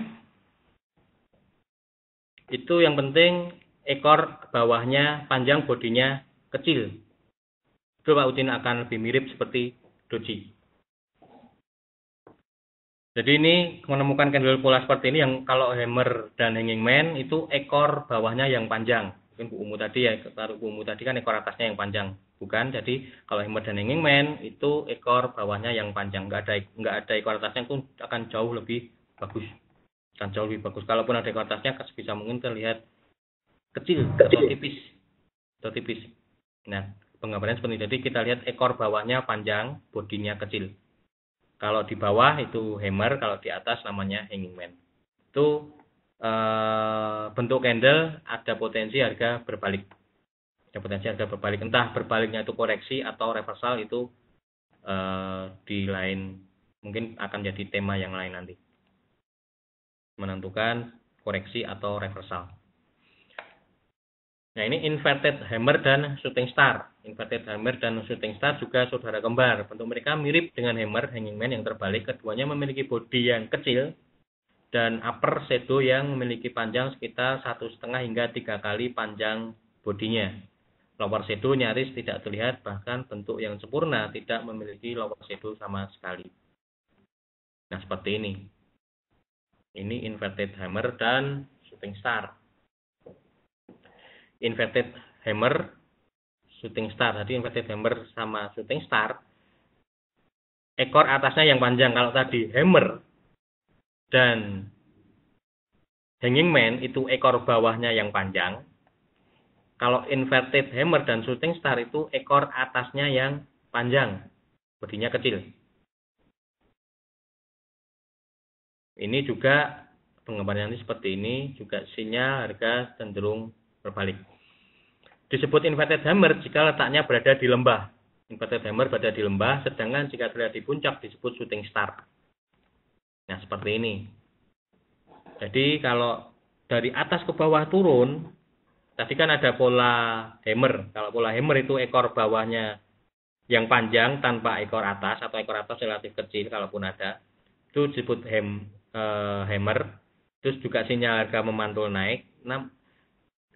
itu yang penting ekor bawahnya panjang, bodinya kecil. Itu Pak Udin akan lebih mirip seperti doji. Jadi ini menemukan candle pola seperti ini yang kalau hammer dan hanging man itu ekor bawahnya yang panjang. Mungkin Bu Umu tadi ya, Bu Umu tadi kan ekor atasnya yang panjang, bukan? Jadi kalau hammer dan hanging man itu ekor bawahnya yang panjang, nggak ada ekor atasnya, itu akan jauh lebih bagus. Akan jauh lebih bagus. Kalaupun ada ekor atasnya bisa mungkin terlihat kecil atau tipis. Nah, penggambaran seperti ini. Jadi kita lihat ekor bawahnya panjang, bodinya kecil. Kalau di bawah itu hammer, kalau di atas namanya hanging man. Itu bentuk candle ada potensi harga berbalik. Ada potensi harga berbalik. Entah berbaliknya itu koreksi atau reversal, itu di lain, mungkin akan jadi tema yang lain nanti. Menentukan koreksi atau reversal. Nah, ini inverted hammer dan shooting star. Inverted hammer dan shooting star juga saudara kembar. Bentuk mereka mirip dengan hammer, hanging man yang terbalik. Keduanya memiliki bodi yang kecil dan upper shadow yang memiliki panjang sekitar 1,5 hingga 3 kali panjang bodinya. Lower shadow nyaris tidak terlihat, bahkan bentuk yang sempurna tidak memiliki lower shadow sama sekali. Nah, seperti ini. Ini inverted hammer dan shooting star. Inverted hammer, shooting star. Tadi inverted hammer sama shooting star, ekor atasnya yang panjang. Kalau tadi hammer dan hanging man itu ekor bawahnya yang panjang. Kalau inverted hammer dan shooting star itu ekor atasnya yang panjang, bodinya kecil. Ini juga penggambaran ini seperti ini, juga sinyal harga cenderung berbalik. Disebut inverted hammer jika letaknya berada di lembah. Inverted hammer berada di lembah, sedangkan jika berada di puncak disebut shooting star. Nah, seperti ini. Jadi kalau dari atas ke bawah turun, tadi kan ada pola hammer. Kalau pola hammer itu ekor bawahnya yang panjang tanpa ekor atas, atau ekor atas relatif kecil kalaupun ada. Itu disebut hammer. Terus juga sinyal harga memantul naik. Nah,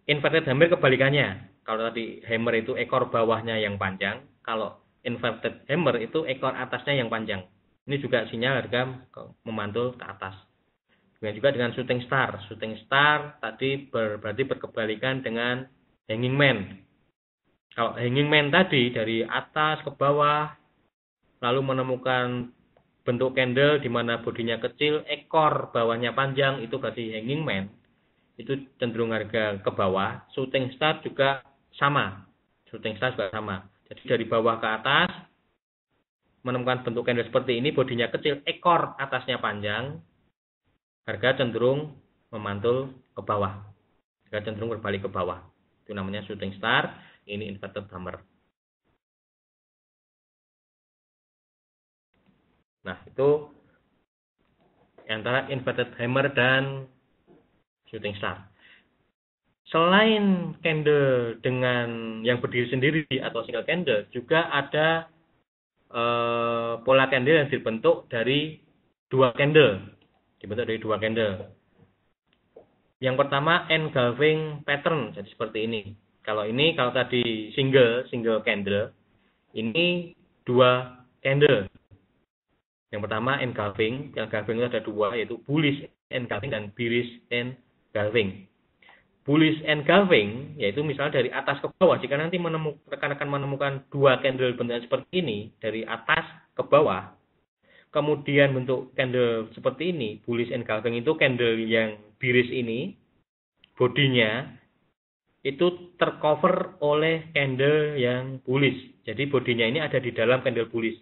inverted hammer kebalikannya. Kalau tadi hammer itu ekor bawahnya yang panjang, kalau inverted hammer itu ekor atasnya yang panjang. Ini juga sinyal harga memantul ke atas. Dengan juga dengan shooting star. Shooting star tadi berarti berkebalikan dengan hanging man. Kalau hanging man tadi dari atas ke bawah, lalu menemukan bentuk candle di mana bodinya kecil, ekor bawahnya panjang, itu berarti hanging man. Itu cenderung harga ke bawah. Shooting star juga sama. Shooting star juga sama. Jadi dari bawah ke atas menemukan bentuk candle seperti ini, bodinya kecil, ekor atasnya panjang, harga cenderung memantul ke bawah. Harga cenderung berbalik ke bawah. Itu namanya shooting star, ini inverted hammer. Nah, itu antara inverted hammer dan shooting star. Selain candle dengan yang berdiri sendiri atau single candle, juga ada pola candle yang dibentuk dari dua candle. Yang pertama engulfing pattern, jadi seperti ini. Kalau tadi single candle, ini dua candle. Yang pertama engulfing itu ada dua, yaitu bullish engulfing dan bearish engulfing. Bullish engulfing yaitu misalnya dari atas ke bawah. Jika nanti rekan-rekan menemukan dua candle bentuknya seperti ini dari atas ke bawah, kemudian bentuk candle seperti ini, bullish engulfing itu candle yang bearish ini, bodinya itu tercover oleh candle yang bullish. Jadi bodinya ini ada di dalam candle bullish.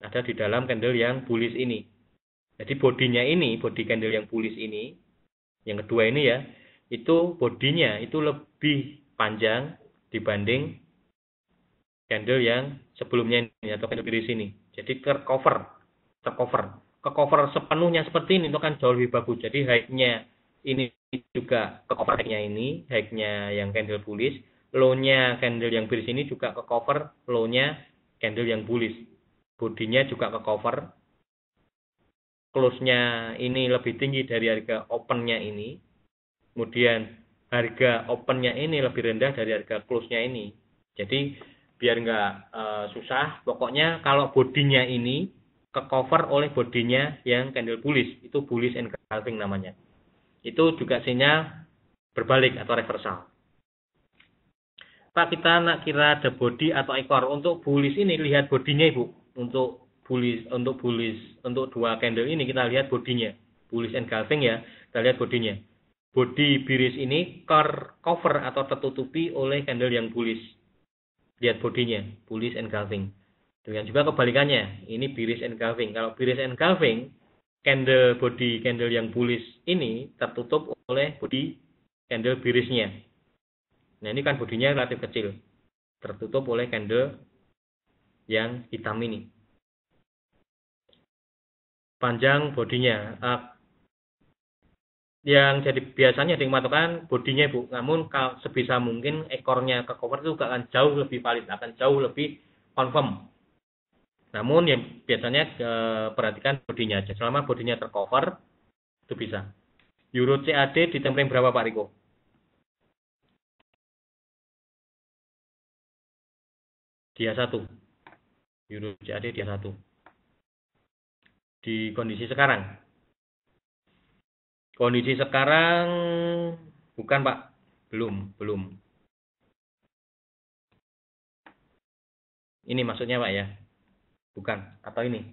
Ada di dalam candle yang bullish ini. Jadi bodinya ini, body candle yang bullish ini, yang kedua ini ya, itu bodinya itu lebih panjang dibanding candle yang sebelumnya ini atau candle bullish ini. Jadi tercover sepenuhnya seperti ini itu kan jauh lebih bagus. Jadi high-nya ini juga ke cover high-nya ini, high-nya yang candle bullish, low-nya candle yang bearish ini juga ke cover low-nya candle yang bullish. Bodinya juga ke cover, close-nya ini lebih tinggi dari harga open-nya ini. Kemudian harga open-nya ini lebih rendah dari harga close-nya ini. Jadi biar nggak susah, pokoknya kalau bodinya ini ke cover oleh bodinya yang candle bullish, itu bullish engulfing namanya. Itu juga sinyal berbalik atau reversal. Pak, kita nak kira ada body atau ekor. Untuk bullish ini lihat bodinya Ibu. Untuk dua candle ini kita lihat bodinya. Bullish engulfing ya, kita lihat bodinya. Body bearish ini cover atau tertutupi oleh candle yang bullish. Lihat bodinya, bullish engulfing. Dengan juga kebalikannya, ini bearish engulfing. Kalau bearish engulfing, body candle yang bullish ini tertutup oleh body candle bearishnya. Nah ini kan bodinya relatif kecil, tertutup oleh candle yang hitam ini. Panjang bodinya, yang jadi biasanya dimatokan bodinya Bu. Namun kalau sebisa mungkin ekornya ke cover itu akan jauh lebih valid, akan jauh lebih confirm. Namun yang biasanya perhatikan bodinya aja. Selama bodinya tercover itu bisa. Euro CAD di time frame berapa Pak Riko? Dia 1. Euro CAD dia 1. Di kondisi sekarang. Kondisi sekarang bukan Pak. Belum. Ini maksudnya Pak ya. Bukan, atau ini.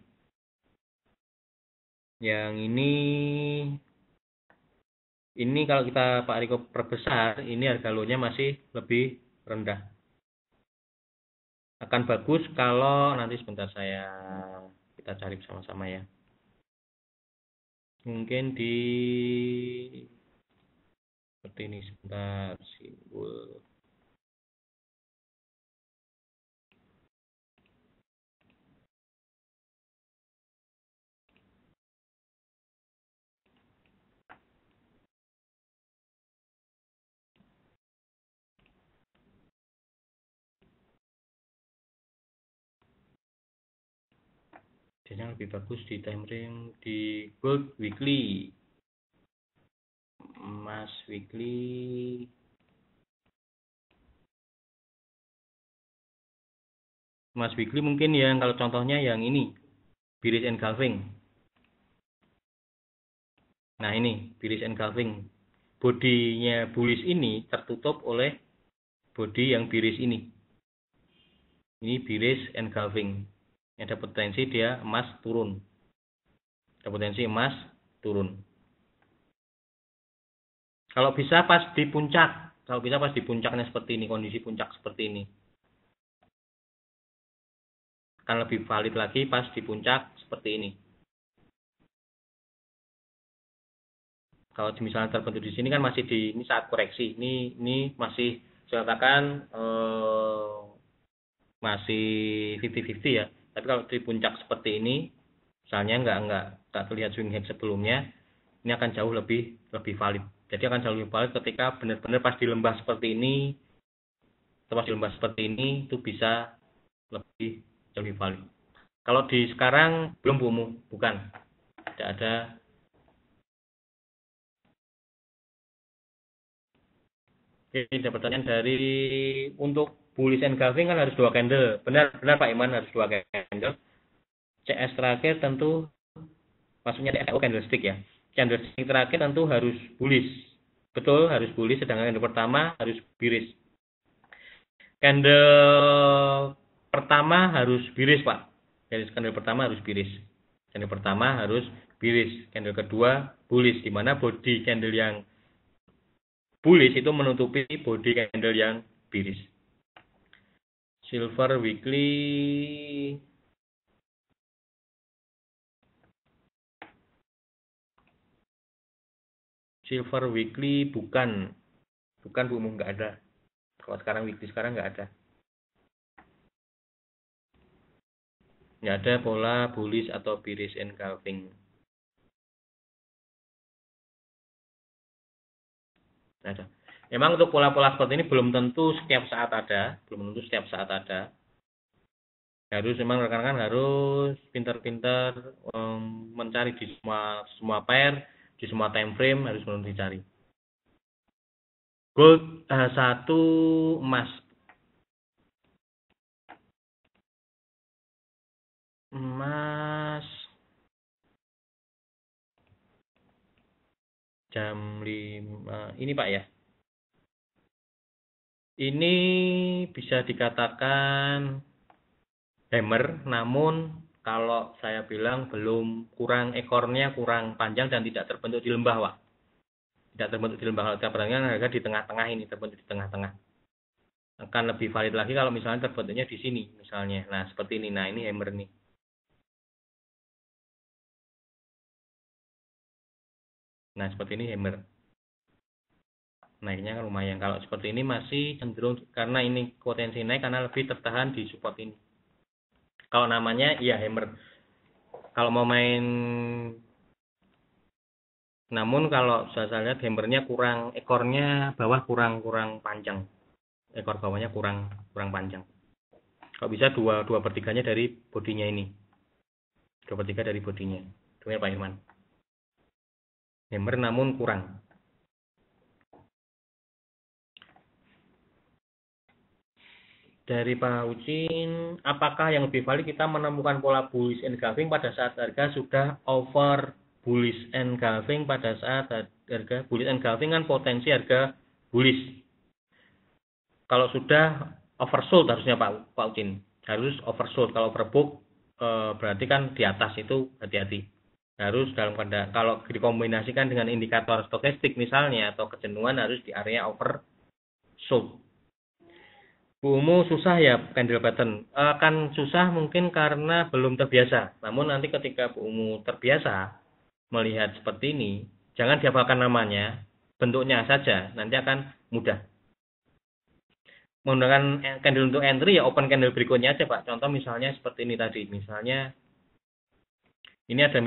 Yang ini kalau kita Pak Riko perbesar, ini harga low-nya masih lebih rendah. Akan bagus kalau nanti sebentar kita cari sama-sama ya. Mungkin di seperti ini sebentar simbol. Yang lebih bagus di time frame di gold weekly, emas weekly, mungkin yang kalau contohnya yang ini bearish engulfing. Nah ini bearish engulfing, bodinya bullish ini tertutup oleh body yang bearish ini. Ini bearish engulfing. Ada potensi dia emas turun. Ada potensi emas turun. Kalau bisa pas di puncak. Kalau bisa pas di puncaknya seperti ini. Kondisi puncak seperti ini. Akan lebih valid lagi pas di puncak seperti ini. Kalau misalnya terbentuk di sini kan masih ini saat koreksi. Ini masih saya katakan masih 50-50 ya. Tapi kalau di puncak seperti ini, misalnya nggak terlihat swing head sebelumnya, ini akan jauh lebih valid. Jadi akan jauh lebih valid ketika benar-benar pas di lembah seperti ini, atau pas di lembah seperti ini, itu bisa lebih valid. Kalau di sekarang belum bukan, tidak ada. Oke, ada pertanyaan dari untuk bullish engulfing kan harus 2 candle. Benar Pak Iman, harus 2 candle. CS terakhir tentu maksudnya CSO candlestick ya. Candlestick terakhir tentu harus bullish. Betul, harus bullish, sedangkan candle pertama harus bearish. Candle pertama harus bearish, Pak. Candle pertama harus bearish. Candle pertama harus bearish. Candle kedua bullish, di mana body candle yang bullish itu menutupi body candle yang bearish. Silver weekly bukan Bu, nggak ada. Kalau sekarang weekly sekarang nggak ada. Nggak ada pola bullish atau bearish engulfing. Ada. Memang untuk pola-pola seperti ini belum tentu setiap saat ada. Memang rekan-rekan harus pintar-pintar mencari di semua pair, di semua time frame harus benar dicari. Gold 1, emas. Jam 5 ini Pak ya. Ini bisa dikatakan hammer, namun kalau saya bilang ekornya kurang panjang dan tidak terbentuk di lembah, Pak. Tidak terbentuk di lembah. Kalau kita perhatikan harga di tengah-tengah ini, terbentuk di tengah-tengah. Akan lebih valid lagi kalau misalnya terbentuknya di sini, misalnya. Nah, seperti ini. Nah, ini hammer nih. Nah, seperti ini hammer. Naiknya kan lumayan. Kalau seperti ini masih cenderung, karena ini potensi naik karena lebih tertahan di support ini. Kalau namanya iya hammer. Kalau mau main, namun kalau saya lihat hammernya ekornya bawah kurang panjang. Ekor bawahnya kurang panjang. Kalau bisa 2/3-nya dari bodinya ini. 2/3 dari bodinya. Itu Pak Irman. Hammer namun kurang. Dari Pak Ucin, apakah yang lebih valid kita menemukan pola bullish engulfing pada saat harga sudah over bullish engulfing? Pada saat harga bullish engulfing kan potensi harga bullish. Kalau sudah oversold harusnya Pak Ucin, harus oversold. Kalau overbook berarti kan di atas, itu hati-hati. Harus dalam keadaan, kalau dikombinasikan dengan indikator stokastik misalnya atau kejenuhan, harus di area oversold. Bu susah ya candle pattern. Kan susah mungkin karena belum terbiasa. Namun nanti ketika Bu terbiasa melihat seperti ini, jangan dihafalkan namanya, bentuknya saja, nanti akan mudah. Menggunakan candle untuk entry ya open candle berikutnya aja Pak. Contoh misalnya seperti ini tadi. Misalnya ini ada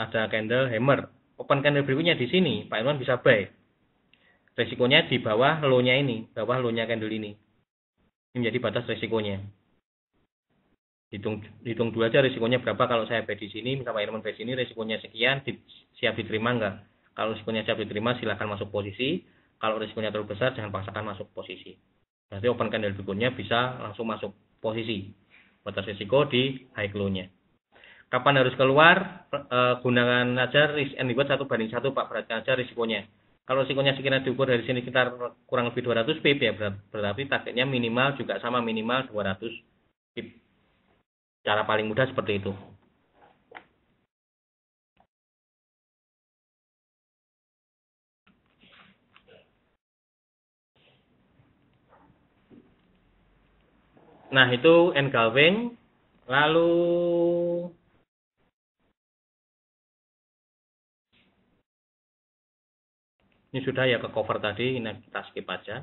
ada candle hammer. Open candle berikutnya di sini, Pak Irwan bisa buy. Resikonya di bawah low-nya ini, bawah low-nya candle ini. Ini menjadi batas resikonya. Hitung dulu aja resikonya berapa. Kalau saya buy di sini, misalnya Pak Irman buy di sini, resikonya sekian, siap diterima enggak? Kalau resikonya siap diterima, silakan masuk posisi. Kalau resikonya terlalu besar, jangan paksakan masuk posisi. Nanti open candle berikutnya bisa langsung masuk posisi. Batas resiko di high low-nya. Kapan harus keluar? Gunakan aja risk and reward 1:1 Pak. Perhatikan aja risikonya. Kalau risikonya sekiranya diukur dari sini sekitar kurang lebih 200 pip ya, berarti targetnya minimal juga sama, minimal 200 pip. Cara paling mudah seperti itu. Nah, itu engulfing. Lalu ini sudah ya ke cover tadi, ini kita skip aja.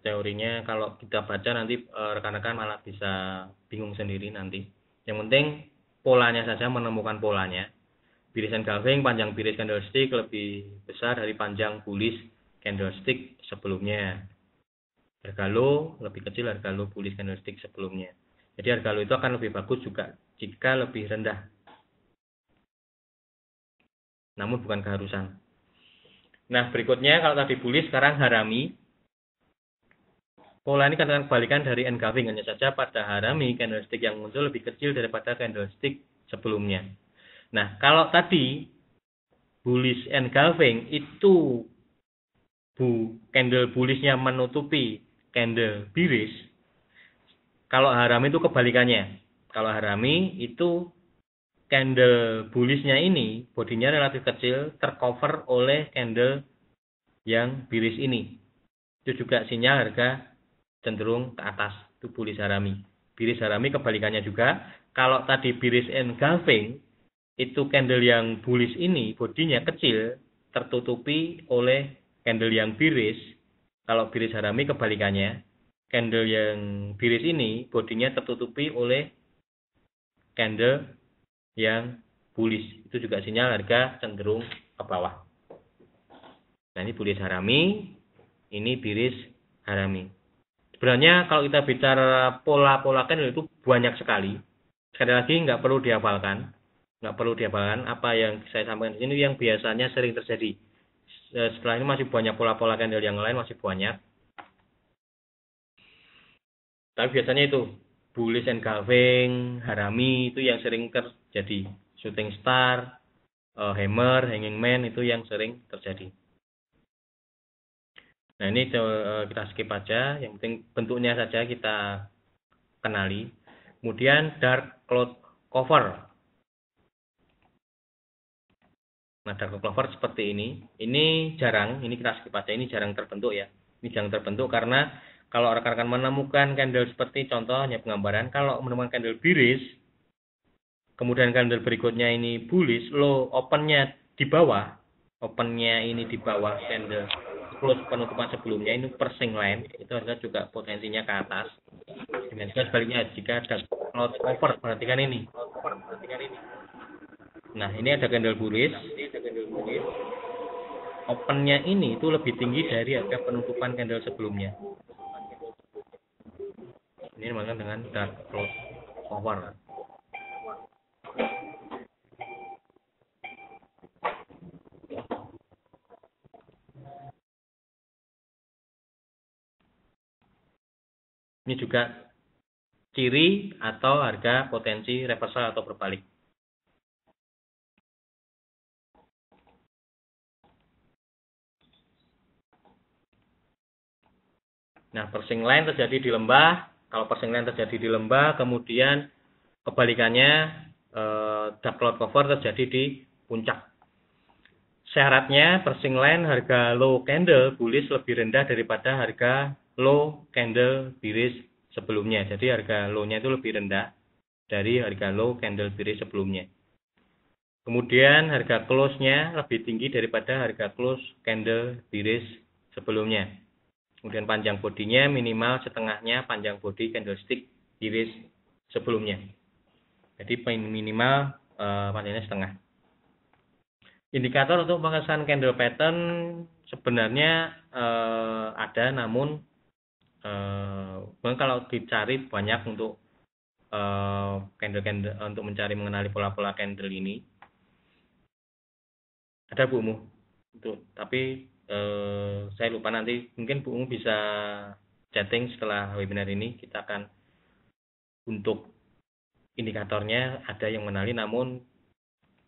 Teorinya kalau kita baca nanti rekan-rekan malah bisa bingung sendiri nanti. Yang penting polanya saja, menemukan polanya. Bearish engulfing, panjang bearish candlestick lebih besar dari panjang bullish candlestick sebelumnya. Harga low lebih kecil harga low bullish candlestick sebelumnya. Jadi harga low itu akan lebih bagus juga jika lebih rendah. Namun bukan keharusan. Nah, berikutnya kalau tadi bullish, sekarang harami. Pola ini kan kebalikan dari engulfing, hanya saja pada harami candlestick yang muncul lebih kecil daripada candlestick sebelumnya. Nah, kalau tadi bullish engulfing itu candle bullishnya menutupi candle bearish. Kalau harami itu kebalikannya. Kalau harami itu candle bullishnya ini bodinya relatif kecil, tercover oleh candle yang bearish ini. Itu juga sinyal harga cenderung ke atas, itu bullish harami. Bearish harami kebalikannya juga. Kalau tadi bearish engulfing, itu candle yang bullish ini bodinya kecil, tertutupi oleh candle yang bearish. Kalau bearish harami kebalikannya, candle yang bearish ini bodinya tertutupi oleh candle yang bullish. Itu juga sinyal harga cenderung ke bawah. Nah, ini bullish harami, ini bearish harami. Sebenarnya kalau kita bicara pola-pola candle itu banyak sekali. Sekali lagi nggak perlu dihafalkan. Nggak perlu dihafalkan apa yang saya sampaikan di sini yang biasanya sering terjadi. Setelah ini masih banyak pola-pola candle yang lain, masih banyak. Tapi biasanya itu bullish engulfing, harami itu yang sering terjadi. Shooting star, hammer, hanging man itu yang sering terjadi. Nah, ini kita skip aja, yang penting bentuknya saja kita kenali. Kemudian dark cloud cover. Nah, dark cloud cover seperti ini. Ini jarang, ini kita skip aja, ini jarang terbentuk ya. Ini jarang terbentuk karena kalau rekan-rekan menemukan candle seperti contohnya penggambaran, kalau menemukan candle bearish, kemudian candle berikutnya ini bullish, low opennya di bawah, opennya ini di bawah candle close penutupan sebelumnya, ini persing line, itu harga juga potensinya ke atas. Dengan sebaliknya, jika ada cloud cover, perhatikan ini. Nah, ini ada candle bullish, opennya ini itu lebih tinggi dari harga penutupan candle sebelumnya. Ini dinamakan dengan dark cloud cover. Ini juga ciri atau harga potensi reversal atau berbalik. Nah, persing line terjadi di lembah. Kalau persing line terjadi di lembah, kemudian kebalikannya dark cloud cover terjadi di puncak. Syaratnya persing line harga low candle bullish lebih rendah daripada harga low candle bearish sebelumnya. Jadi harga low-nya itu lebih rendah dari harga low candle bearish sebelumnya. Kemudian harga close-nya lebih tinggi daripada harga close candle bearish sebelumnya. Kemudian panjang bodinya minimal setengahnya panjang body candlestick bearish sebelumnya. Jadi minimal panjangnya setengah. Indikator untuk pengesahan candle pattern sebenarnya ada, namun kalau dicari banyak untuk candle untuk mencari mengenali pola-pola candle ini. Ada Bu Mu, tapi saya lupa, nanti mungkin Bu Mu bisa chatting setelah webinar ini. Kita akan untuk indikatornya ada yang mengenali, namun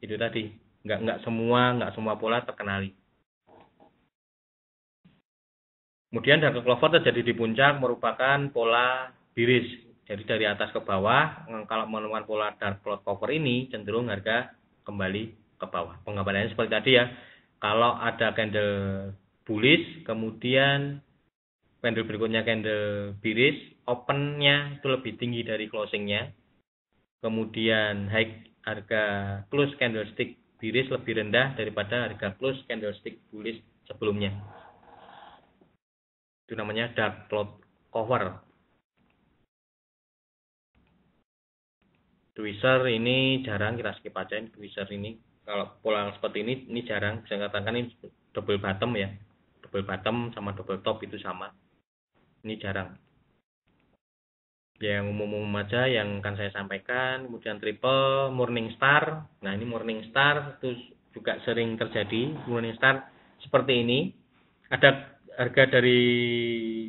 itu tadi nggak semua pola terkenali. Kemudian dark clover terjadi di puncak merupakan pola bearish. Jadi dari atas ke bawah, kalau menemukan pola dark cloud cover ini cenderung harga kembali ke bawah. Penggambarannya seperti tadi ya. Kalau ada candle bullish, kemudian candle berikutnya candle bearish, opennya itu lebih tinggi dari closingnya. Kemudian harga close candlestick bearish lebih rendah daripada harga close candlestick bullish sebelumnya. Itu namanya dark cloud cover. Twister ini jarang, kita skip aja. Twister ini kalau pola seperti ini jarang. Bisa katakan ini double bottom ya. Double bottom sama double top itu sama. Ini jarang. Yang umum-umum aja yang akan saya sampaikan. Kemudian triple, morning star. Nah, ini morning star itu juga sering terjadi. Morning star seperti ini. Ada harga dari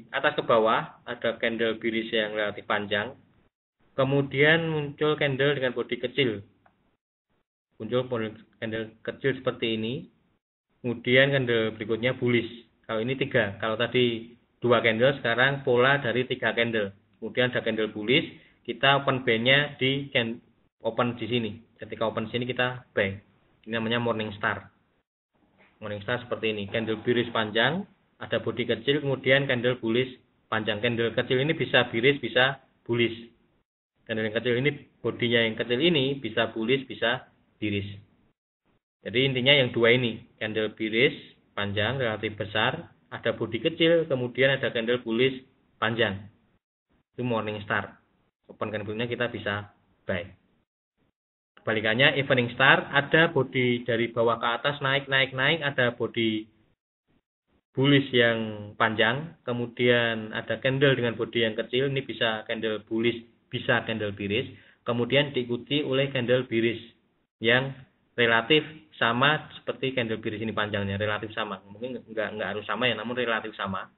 atas ke bawah, ada candle bearish yang relatif panjang. Kemudian muncul candle dengan bodi kecil. Muncul candle kecil seperti ini. Kemudian candle berikutnya bullish. Kalau ini 3. Kalau tadi 2 candle, sekarang pola dari 3 candle. Kemudian ada candle bullish, kita open band-nya open di sini. Ketika open sini kita buy. Ini namanya Morningstar. Morningstar seperti ini, candle bearish panjang, ada body kecil, kemudian candle bullish panjang. Candle kecil ini bisa bearish, bisa bullish. Candle yang kecil ini, bodinya yang kecil ini bisa bullish, bisa bearish. Jadi intinya yang dua ini, candle bearish panjang relatif besar, ada body kecil, kemudian ada candle bullish panjang. Itu Morningstar. Open candle-nya kita bisa buy. Kebalikannya evening star, ada body dari bawah ke atas naik, ada body bullish yang panjang, kemudian ada candle dengan body yang kecil, ini bisa candle bullish, bisa candle bearish, kemudian diikuti oleh candle bearish yang relatif sama seperti candle bearish ini panjangnya, relatif sama. Mungkin nggak harus sama ya, namun relatif sama.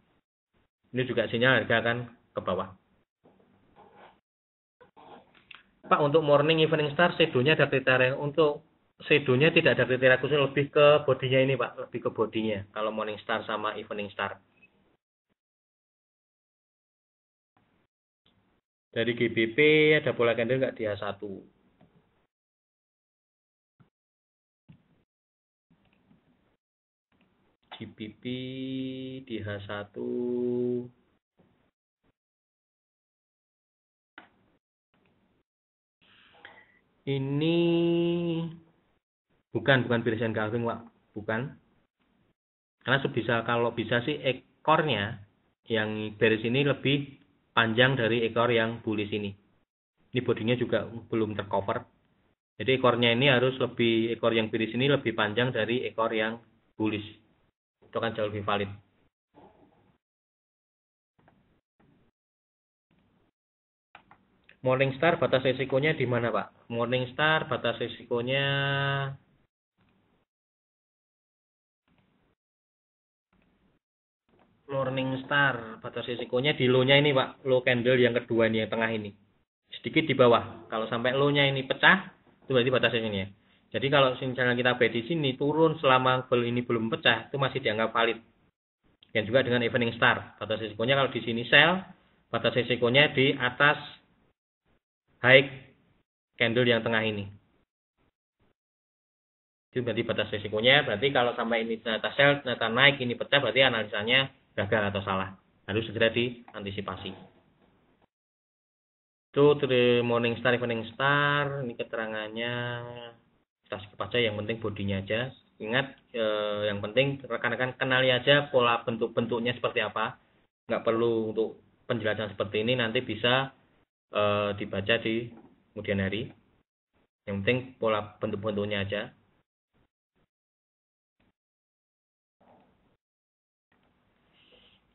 Ini juga sinyal harga akan ke bawah. Pak, untuk morning evening star shadow-nya ada kriteria. Untuk shadow-nya tidak ada kriteria khusus, lebih ke bodinya ini Pak, lebih ke bodinya kalau morning star sama evening star. Dari GBP ada pola candle nggak di H1? GBP di H1 ini bukan bearish engulfing Pak, bukan. Karena kalau bisa sih ekornya yang bearish ini lebih panjang dari ekor yang bullish ini. Ini bodinya juga belum tercover. Jadi ekornya ini harus lebih, ekor yang bearish ini lebih panjang dari ekor yang bullish. Itu kan jauh lebih valid. Morningstar batas resikonya di mana Pak? Morningstar batas resikonya batas resikonya di low-nya ini Pak, low candle yang kedua ini, yang tengah ini. Sedikit di bawah. Kalau sampai low-nya ini pecah, itu berarti batas resikonya. Jadi kalau misalnya kita buy di sini turun selama ini belum pecah, itu masih dianggap valid. Dan juga dengan evening star, batas resikonya kalau di sini sell, batas resikonya di atas high candle yang tengah ini. Itu berarti batas resikonya. Berarti kalau sampai ini ternyata sell, ternyata naik, ini pecah, berarti analisanya gagal atau salah. Harus segera diantisipasi. Itu Morningstar, evening star, ini keterangannya kita skip aja, yang penting bodinya aja. Ingat, yang penting rekan-rekan kenali aja pola bentuk-bentuknya seperti apa. Nggak perlu untuk penjelasan seperti ini, nanti bisa dibaca di kemudian hari. Yang penting pola bentuk-bentuknya aja.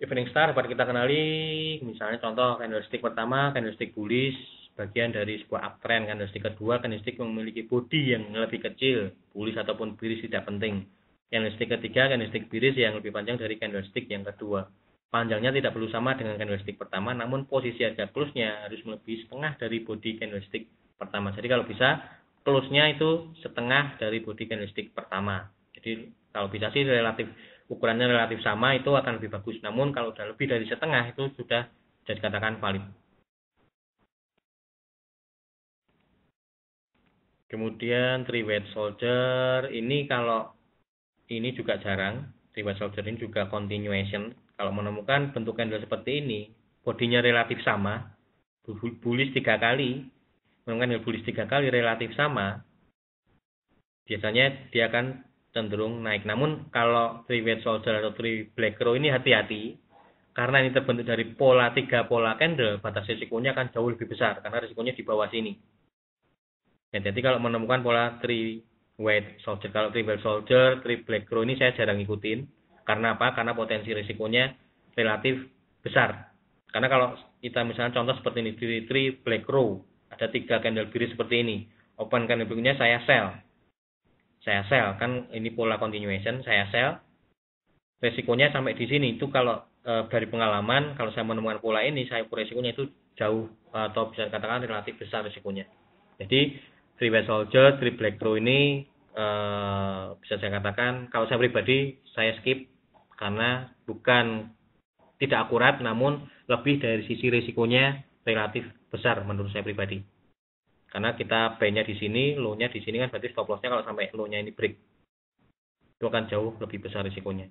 Evening star dapat kita kenali, misalnya contoh candlestick pertama, candlestick bullish, bagian dari sebuah uptrend. Candlestick kedua, candlestick memiliki body yang lebih kecil, bullish ataupun bearish tidak penting. Candlestick ketiga, candlestick bearish yang lebih panjang dari candlestick yang kedua. Panjangnya tidak perlu sama dengan candlestick pertama, namun posisi harga close-nya harus melebihi setengah dari body candlestick pertama. Jadi kalau bisa, close-nya itu setengah dari body candlestick pertama. Jadi kalau bisa sih ukurannya relatif sama, itu akan lebih bagus. Namun kalau sudah lebih dari setengah, itu sudah bisa dikatakan valid. Kemudian three-way soldier, ini kalau ini juga jarang. Three-way soldier ini juga continuation. Kalau menemukan bentuk candle seperti ini, bodinya relatif sama, bullish 3 kali, menemukan bullish 3 kali relatif sama, biasanya dia akan cenderung naik. Namun kalau three-way soldier atau three black crow ini hati-hati, karena ini terbentuk dari pola 3 pola candle, batas risikonya akan jauh lebih besar, karena risikonya di bawah sini. Ya, jadi kalau menemukan pola three-way soldier, kalau three black soldier, three black crow ini saya jarang ikutin. Karena apa? Karena potensi risikonya relatif besar. Karena kalau kita misalnya contoh seperti ini, three black crow, ada 3 candle bearish seperti ini. Open candle berikutnya saya sell, kan ini pola continuation, saya sell. Resikonya sampai di sini itu kalau dari pengalaman, kalau saya menemukan pola ini, saya resikonya itu jauh atau bisa dikatakan relatif besar resikonya. Jadi three-way soldier, three black crow ini bisa saya katakan, kalau saya pribadi saya skip karena bukan tidak akurat, namun lebih dari sisi resikonya relatif besar menurut saya pribadi. Karena kita buy-nya di sini, low-nya di sini kan berarti stop loss-nya kalau sampai low-nya ini break. Itu akan jauh lebih besar risikonya.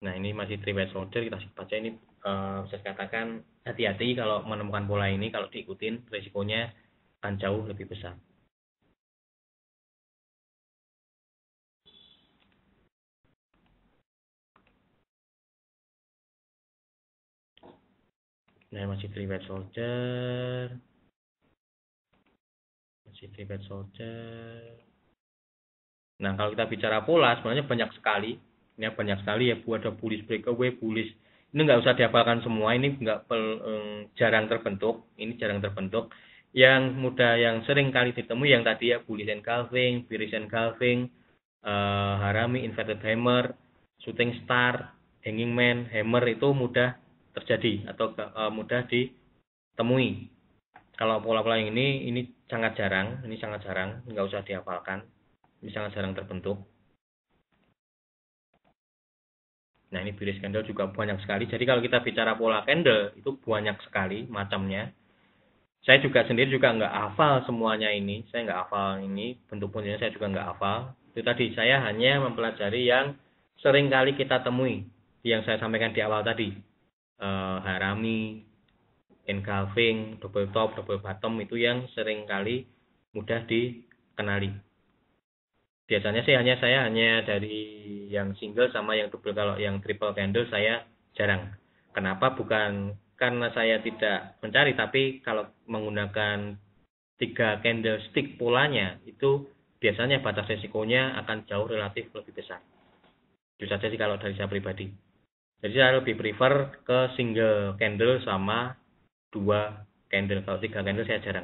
Nah, ini masih three way soldier, kita baca ini bisa dikatakan hati-hati kalau menemukan pola ini, kalau diikutin risikonya akan jauh lebih besar. Nah, masih three way soldier. Masih three way soldier. Nah, kalau kita bicara pola, sebenarnya banyak sekali. Ini banyak sekali ya, ada bullish breakaway, bullish. Ini nggak usah dihafalkan semua, ini jarang terbentuk. Ini jarang terbentuk. Yang mudah, yang sering kali ditemui yang tadi ya, bullish engulfing, bearish engulfing, harami, inverted hammer, shooting star, hanging man, hammer itu mudah terjadi atau mudah ditemui. Kalau pola-pola yang ini sangat jarang, nggak usah dihafalkan. Ini sangat jarang terbentuk. Nah, ini bearish candle juga banyak sekali. Jadi kalau kita bicara pola candle, itu banyak sekali macamnya. Saya juga sendiri juga nggak hafal semuanya ini. Saya nggak hafal ini, bentuk-bentuknya saya juga nggak hafal. Itu tadi, saya hanya mempelajari yang sering kali kita temui. Yang saya sampaikan di awal tadi. Harami, engulfing, double top, double bottom, itu yang sering kali mudah dikenali. Biasanya sih saya hanya dari yang single sama yang double. Kalau yang triple candle saya jarang. Kenapa? Bukan karena saya tidak mencari, tapi kalau menggunakan 3 candlestick polanya itu biasanya batas resikonya akan jauh relatif lebih besar. Itu saja sih kalau dari saya pribadi. Jadi saya lebih prefer ke single candle sama 2 candle. Kalau 3 candle saya jarang.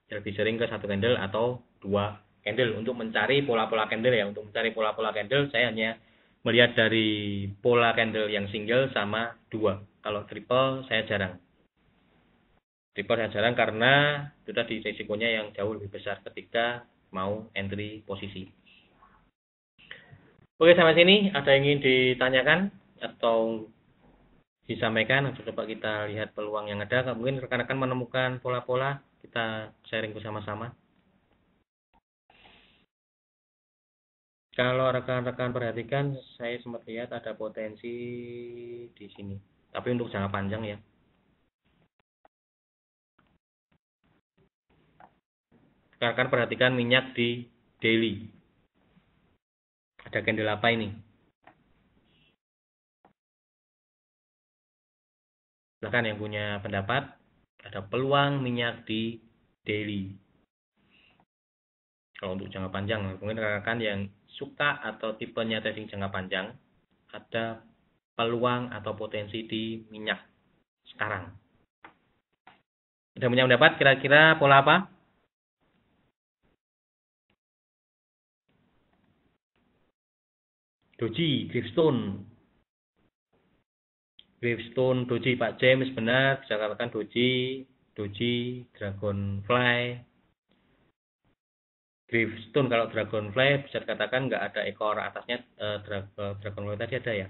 Lebih sering ke 1 candle atau 2 candle untuk mencari pola-pola candle ya. Untuk mencari pola-pola candle saya hanya melihat dari pola candle yang single sama 2. Kalau triple saya jarang. Triple saya jarang karena itu tadi risikonya yang jauh lebih besar ketika mau entry posisi. Oke, sampai sini ada yang ingin ditanyakan atau disampaikan? Coba kita lihat peluang yang ada. Mungkin rekan-rekan menemukan pola-pola, kita sharing bersama-sama. Kalau rekan-rekan perhatikan, saya sempat lihat ada potensi di sini. Tapi untuk jangka panjang ya. Rekan-rekan perhatikan minyak di daily. Ada candle apa ini? Silakan yang punya pendapat. Ada peluang minyak di daily. Kalau untuk jangka panjang, mungkin rekan-rekan yang suka atau tipenya trading jangka panjang, ada peluang atau potensi di minyak sekarang. Ada punya pendapat kira-kira pola apa? Doji, Gravestone, Doji, Pak James benar, bisa katakan Doji, Dragonfly, Gravestone. Kalau Dragonfly bisa dikatakan nggak ada ekor atasnya. Dragonfly tadi ada ya.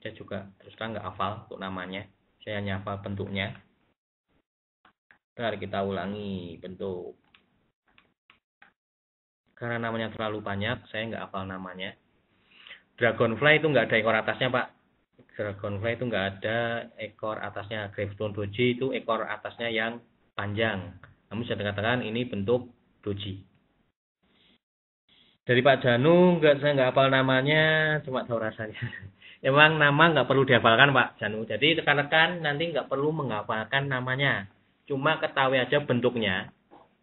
Saya juga terus terang nggak hafal untuk namanya. Saya hanya hafal bentuknya. Bentar, kita ulangi bentuk. Karena namanya terlalu banyak, saya nggak hafal namanya. Dragonfly itu nggak ada ekor atasnya, Pak. Dragonfly itu nggak ada ekor atasnya. Gravestone Doji itu ekor atasnya yang panjang. Namun bisa dikatakan ini bentuk doji. Dari Pak Janu, saya nggak hafal namanya, cuma tahu rasanya. Emang nama nggak perlu dihafalkan Pak Janu. Jadi rekan-rekan nanti nggak perlu menghafalkan namanya. Cuma ketahui aja bentuknya.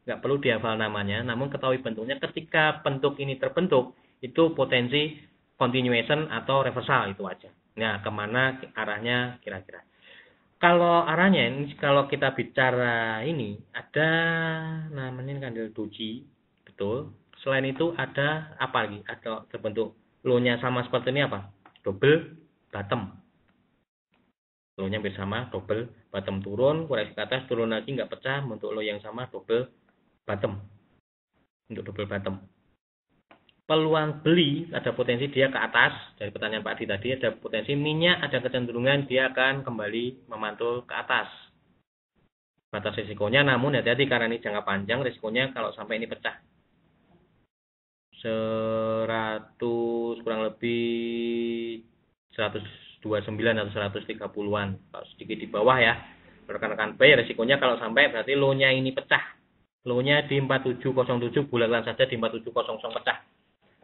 Nggak perlu dihafal namanya, namun ketahui bentuknya. Ketika bentuk ini terbentuk, itu potensi continuation atau reversal, itu aja. Nah, kemana arahnya kira-kira. Kalau arahnya, ini kalau kita bicara ini, ada namanya candle doji, betul. Selain itu ada apa lagi? Ada terbentuk low-nya sama seperti ini apa? Double bottom. Low-nya bersama, double bottom turun, koreksi ke atas, turun lagi nggak pecah, untuk low yang sama double bottom. Untuk double bottom. peluang beli, ada potensi dia ke atas. Dari pertanyaan Pak Adi tadi, ada potensi minyak, ada kecenderungan dia akan kembali memantul ke atas. Batas risikonya, namun hati-hati karena ini jangka panjang, risikonya kalau sampai ini pecah 100 kurang lebih 129 atau 130-an, kalau sedikit di bawah ya. Rekan-rekan buy, risikonya kalau sampai berarti low-nya ini pecah. Low-nya di 4707, bulatkan saja di 4700 pecah.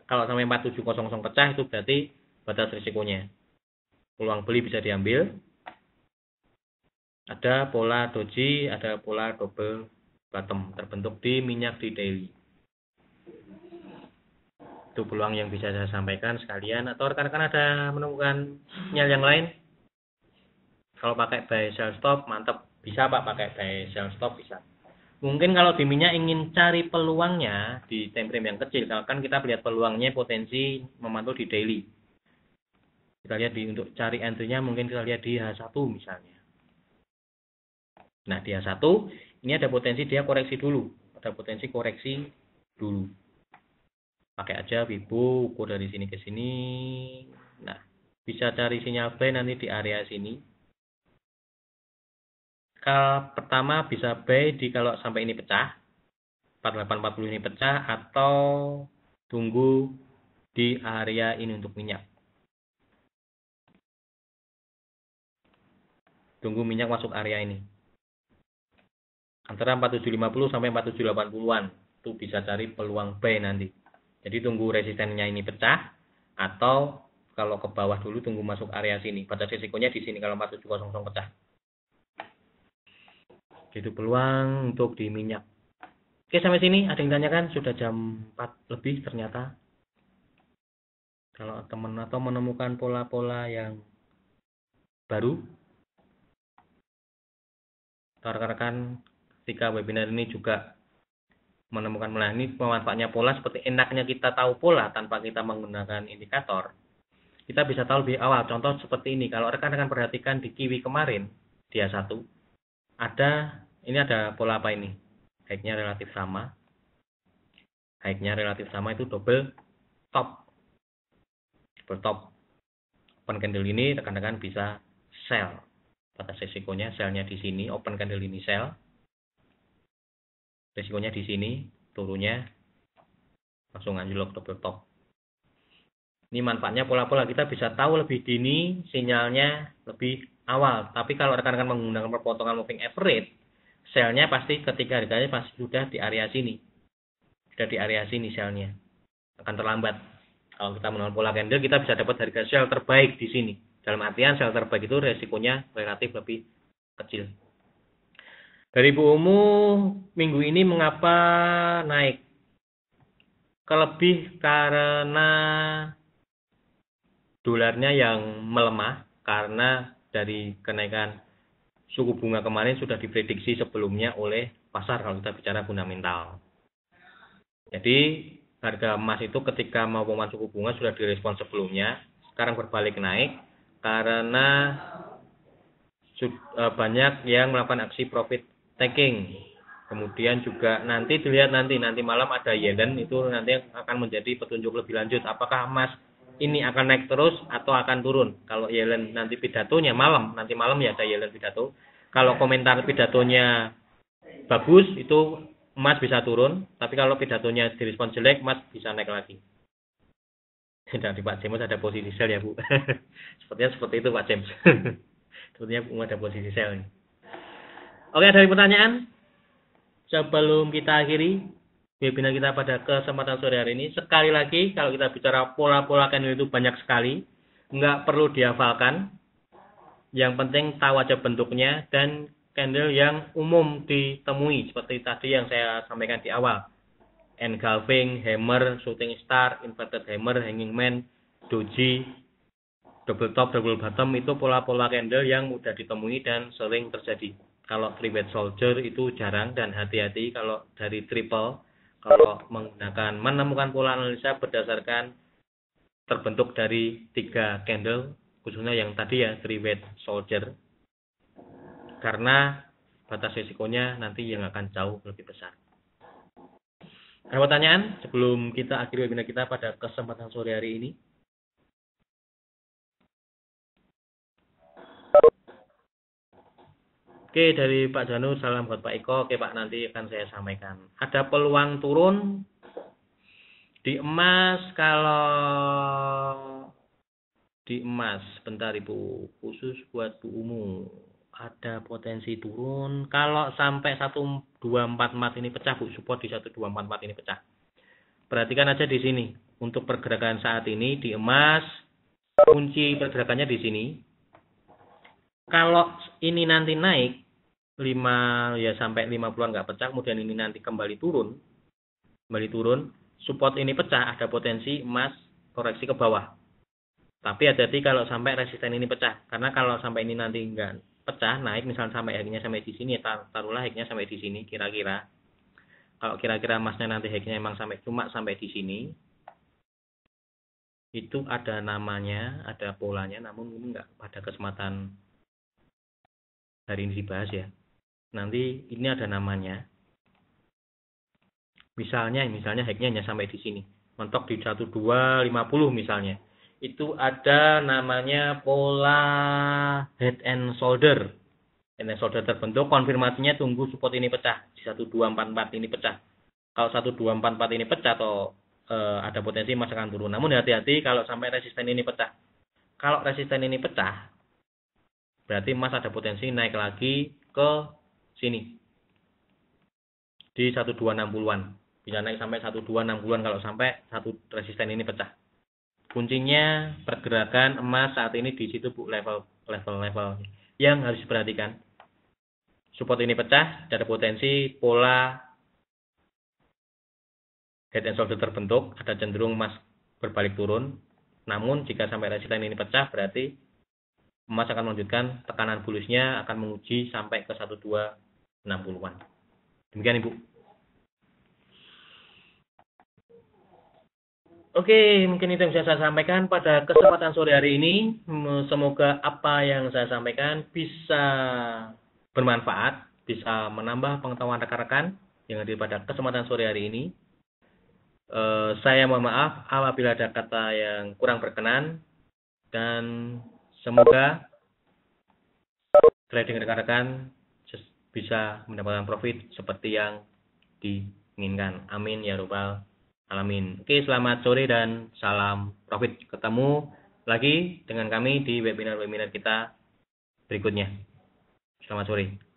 Kalau sampai 4700 pecah itu berarti batas risikonya. Peluang beli bisa diambil. Ada pola doji, ada pola double bottom terbentuk di minyak di daily. Itu peluang yang bisa saya sampaikan sekalian. Atau rekan-rekan ada menemukan sinyal yang lain? Kalau pakai buy sell stop mantap, bisa Pak pakai buy sell stop bisa. Mungkin kalau di minyak ingin cari peluangnya di time frame yang kecil, kan kita lihat peluangnya potensi memantul di daily. Kita lihat untuk cari entry-nya mungkin kita lihat di H1 misalnya. Nah, di H1 ini ada potensi dia koreksi dulu. Ada potensi koreksi dulu. Pakai aja Wibo, ukur dari sini ke sini. Nah, bisa cari sinyal buy nanti di area sini. Pertama bisa buy di kalau sampai ini pecah, 4840 ini pecah, atau tunggu di area ini untuk minyak. Tunggu minyak masuk area ini. Antara 4750 sampai 4780-an. Itu bisa cari peluang buy nanti. Jadi tunggu resistennya ini pecah, atau kalau ke bawah dulu tunggu masuk area sini. Batas risikonya di sini kalau 4700 pecah. Itu peluang untuk di minyak. Oke, sampai sini ada yang tanyakan? Sudah jam 4 lebih ternyata. Kalau teman atau menemukan pola-pola yang baru, rekan-rekan ketika webinar ini juga menemukan ini manfaatnya pola, seperti enaknya kita tahu pola tanpa kita menggunakan indikator. Kita bisa tahu lebih awal. Contoh seperti ini. Kalau rekan-rekan perhatikan di kiwi kemarin, dia satu. Ini ada pola apa ini? High-nya relatif sama. High-nya relatif sama itu double top. Double top. Open candle ini rekan-rekan bisa sell. Batas risikonya sell-nya di sini, open candle ini sell. Risikonya di sini, turunnya langsung anjlok double top. Ini manfaatnya pola-pola, kita bisa tahu lebih dini, sinyalnya lebih awal. Tapi kalau rekan-rekan menggunakan perpotongan moving average, sell-nya pasti ketika harganya pasti sudah di area sini. Sudah di area sini sell-nya. Akan terlambat. Kalau kita menggunakan pola candle, kita bisa dapat harga sell terbaik di sini. Dalam artian sell terbaik itu resikonya relatif lebih kecil. Dari Bu Umu, minggu ini mengapa naik? Kelebih karena dolarnya yang melemah, karena dari kenaikan suku bunga kemarin sudah diprediksi sebelumnya oleh pasar kalau kita bicara fundamental. Jadi harga emas itu ketika mau pengumuman suku bunga sudah direspon sebelumnya, sekarang berbalik naik karena banyak yang melakukan aksi profit taking. Kemudian juga nanti dilihat nanti malam ada Yellen, itu nanti akan menjadi petunjuk lebih lanjut apakah emas ini akan naik terus atau akan turun. Kalau Yellen nanti pidatonya nanti malam ya ada Yellen pidato. Kalau komentar pidatonya bagus, itu emas bisa turun. Tapi kalau pidatonya direspon jelek, emas bisa naik lagi. Dari Pak James ada posisi sell ya Bu. Sepertinya seperti itu Pak James. Sepertinya ada posisi sell. Oke, ada pertanyaan? Sebelum kita akhiri webinar kita pada kesempatan sore hari ini, sekali lagi kalau kita bicara pola-pola candle itu banyak sekali, nggak perlu dihafalkan. Yang penting tahu aja bentuknya dan candle yang umum ditemui seperti tadi yang saya sampaikan di awal. Engulfing, hammer, shooting star, inverted hammer, hanging man, doji, double top, double bottom itu pola-pola candle yang mudah ditemui dan sering terjadi. Kalau three-way soldier itu jarang, dan hati-hati kalau dari triple, kalau menemukan pola analisa berdasarkan terbentuk dari 3 candle, khususnya yang tadi ya three-way soldier, karena batas risikonya nanti yang akan jauh lebih besar. Ada pertanyaan sebelum kita akhiri webinar kita pada kesempatan sore hari ini? Oke, dari Pak Janur, salam buat Pak Eko. Oke Pak, nanti akan saya sampaikan. Ada peluang turun di emas kalau di emas, bentar Ibu, khusus buat Bu Umu. Ada potensi turun kalau sampai 1244 ini pecah, Bu, support di 1244 ini pecah. Perhatikan aja di sini. Untuk pergerakan saat ini di emas, kunci pergerakannya di sini. Kalau ini nanti naik 5 ya sampai 50-an nggak pecah, kemudian ini nanti kembali turun, support ini pecah, ada potensi emas koreksi ke bawah. Tapi hati-hati kalau sampai resisten ini pecah, karena kalau sampai ini nanti nggak pecah, naik misalnya sampai high-nya sampai di sini, taruhlah high-nya sampai di sini kira-kira. Kalau kira-kira emasnya nanti high-nya emang cuma sampai di sini, itu ada namanya, ada polanya, namun ini nggak pada kesempatan hari ini dibahas ya. Nanti ini ada namanya. Misalnya high-nya hanya sampai di sini. Mentok di 1250 misalnya. Itu ada namanya pola head and shoulder. Head and shoulder terbentuk, konfirmasinya tunggu support ini pecah. Di 1244 ini pecah. Kalau 1244 ini pecah atau ada potensi emas akan turun. Namun hati-hati kalau sampai resisten ini pecah. Kalau resisten ini pecah, berarti emas ada potensi naik lagi ke sini. Di 1260-an. Bisa naik sampai 1260-an kalau sampai satu resisten ini pecah. Kuncinya pergerakan emas saat ini di situ Bu, level yang harus diperhatikan. Support ini pecah, ada potensi pola head and shoulder terbentuk, ada cenderung emas berbalik turun. Namun jika sampai resisten ini pecah, berarti emas akan melanjutkan tekanan bullish-nya akan menguji sampai ke 1260-an. Demikian Ibu. Oke, mungkin itu yang bisa saya sampaikan pada kesempatan sore hari ini. Semoga apa yang saya sampaikan bisa bermanfaat, bisa menambah pengetahuan rekan-rekan yang hadir pada kesempatan sore hari ini. Saya mohon maaf apabila ada kata yang kurang berkenan, dan semoga trading rekan-rekan bisa mendapatkan profit seperti yang diinginkan. Amin ya rabbal alamin. Oke, selamat sore dan salam profit. Ketemu lagi dengan kami di webinar-webinar kita berikutnya. Selamat sore.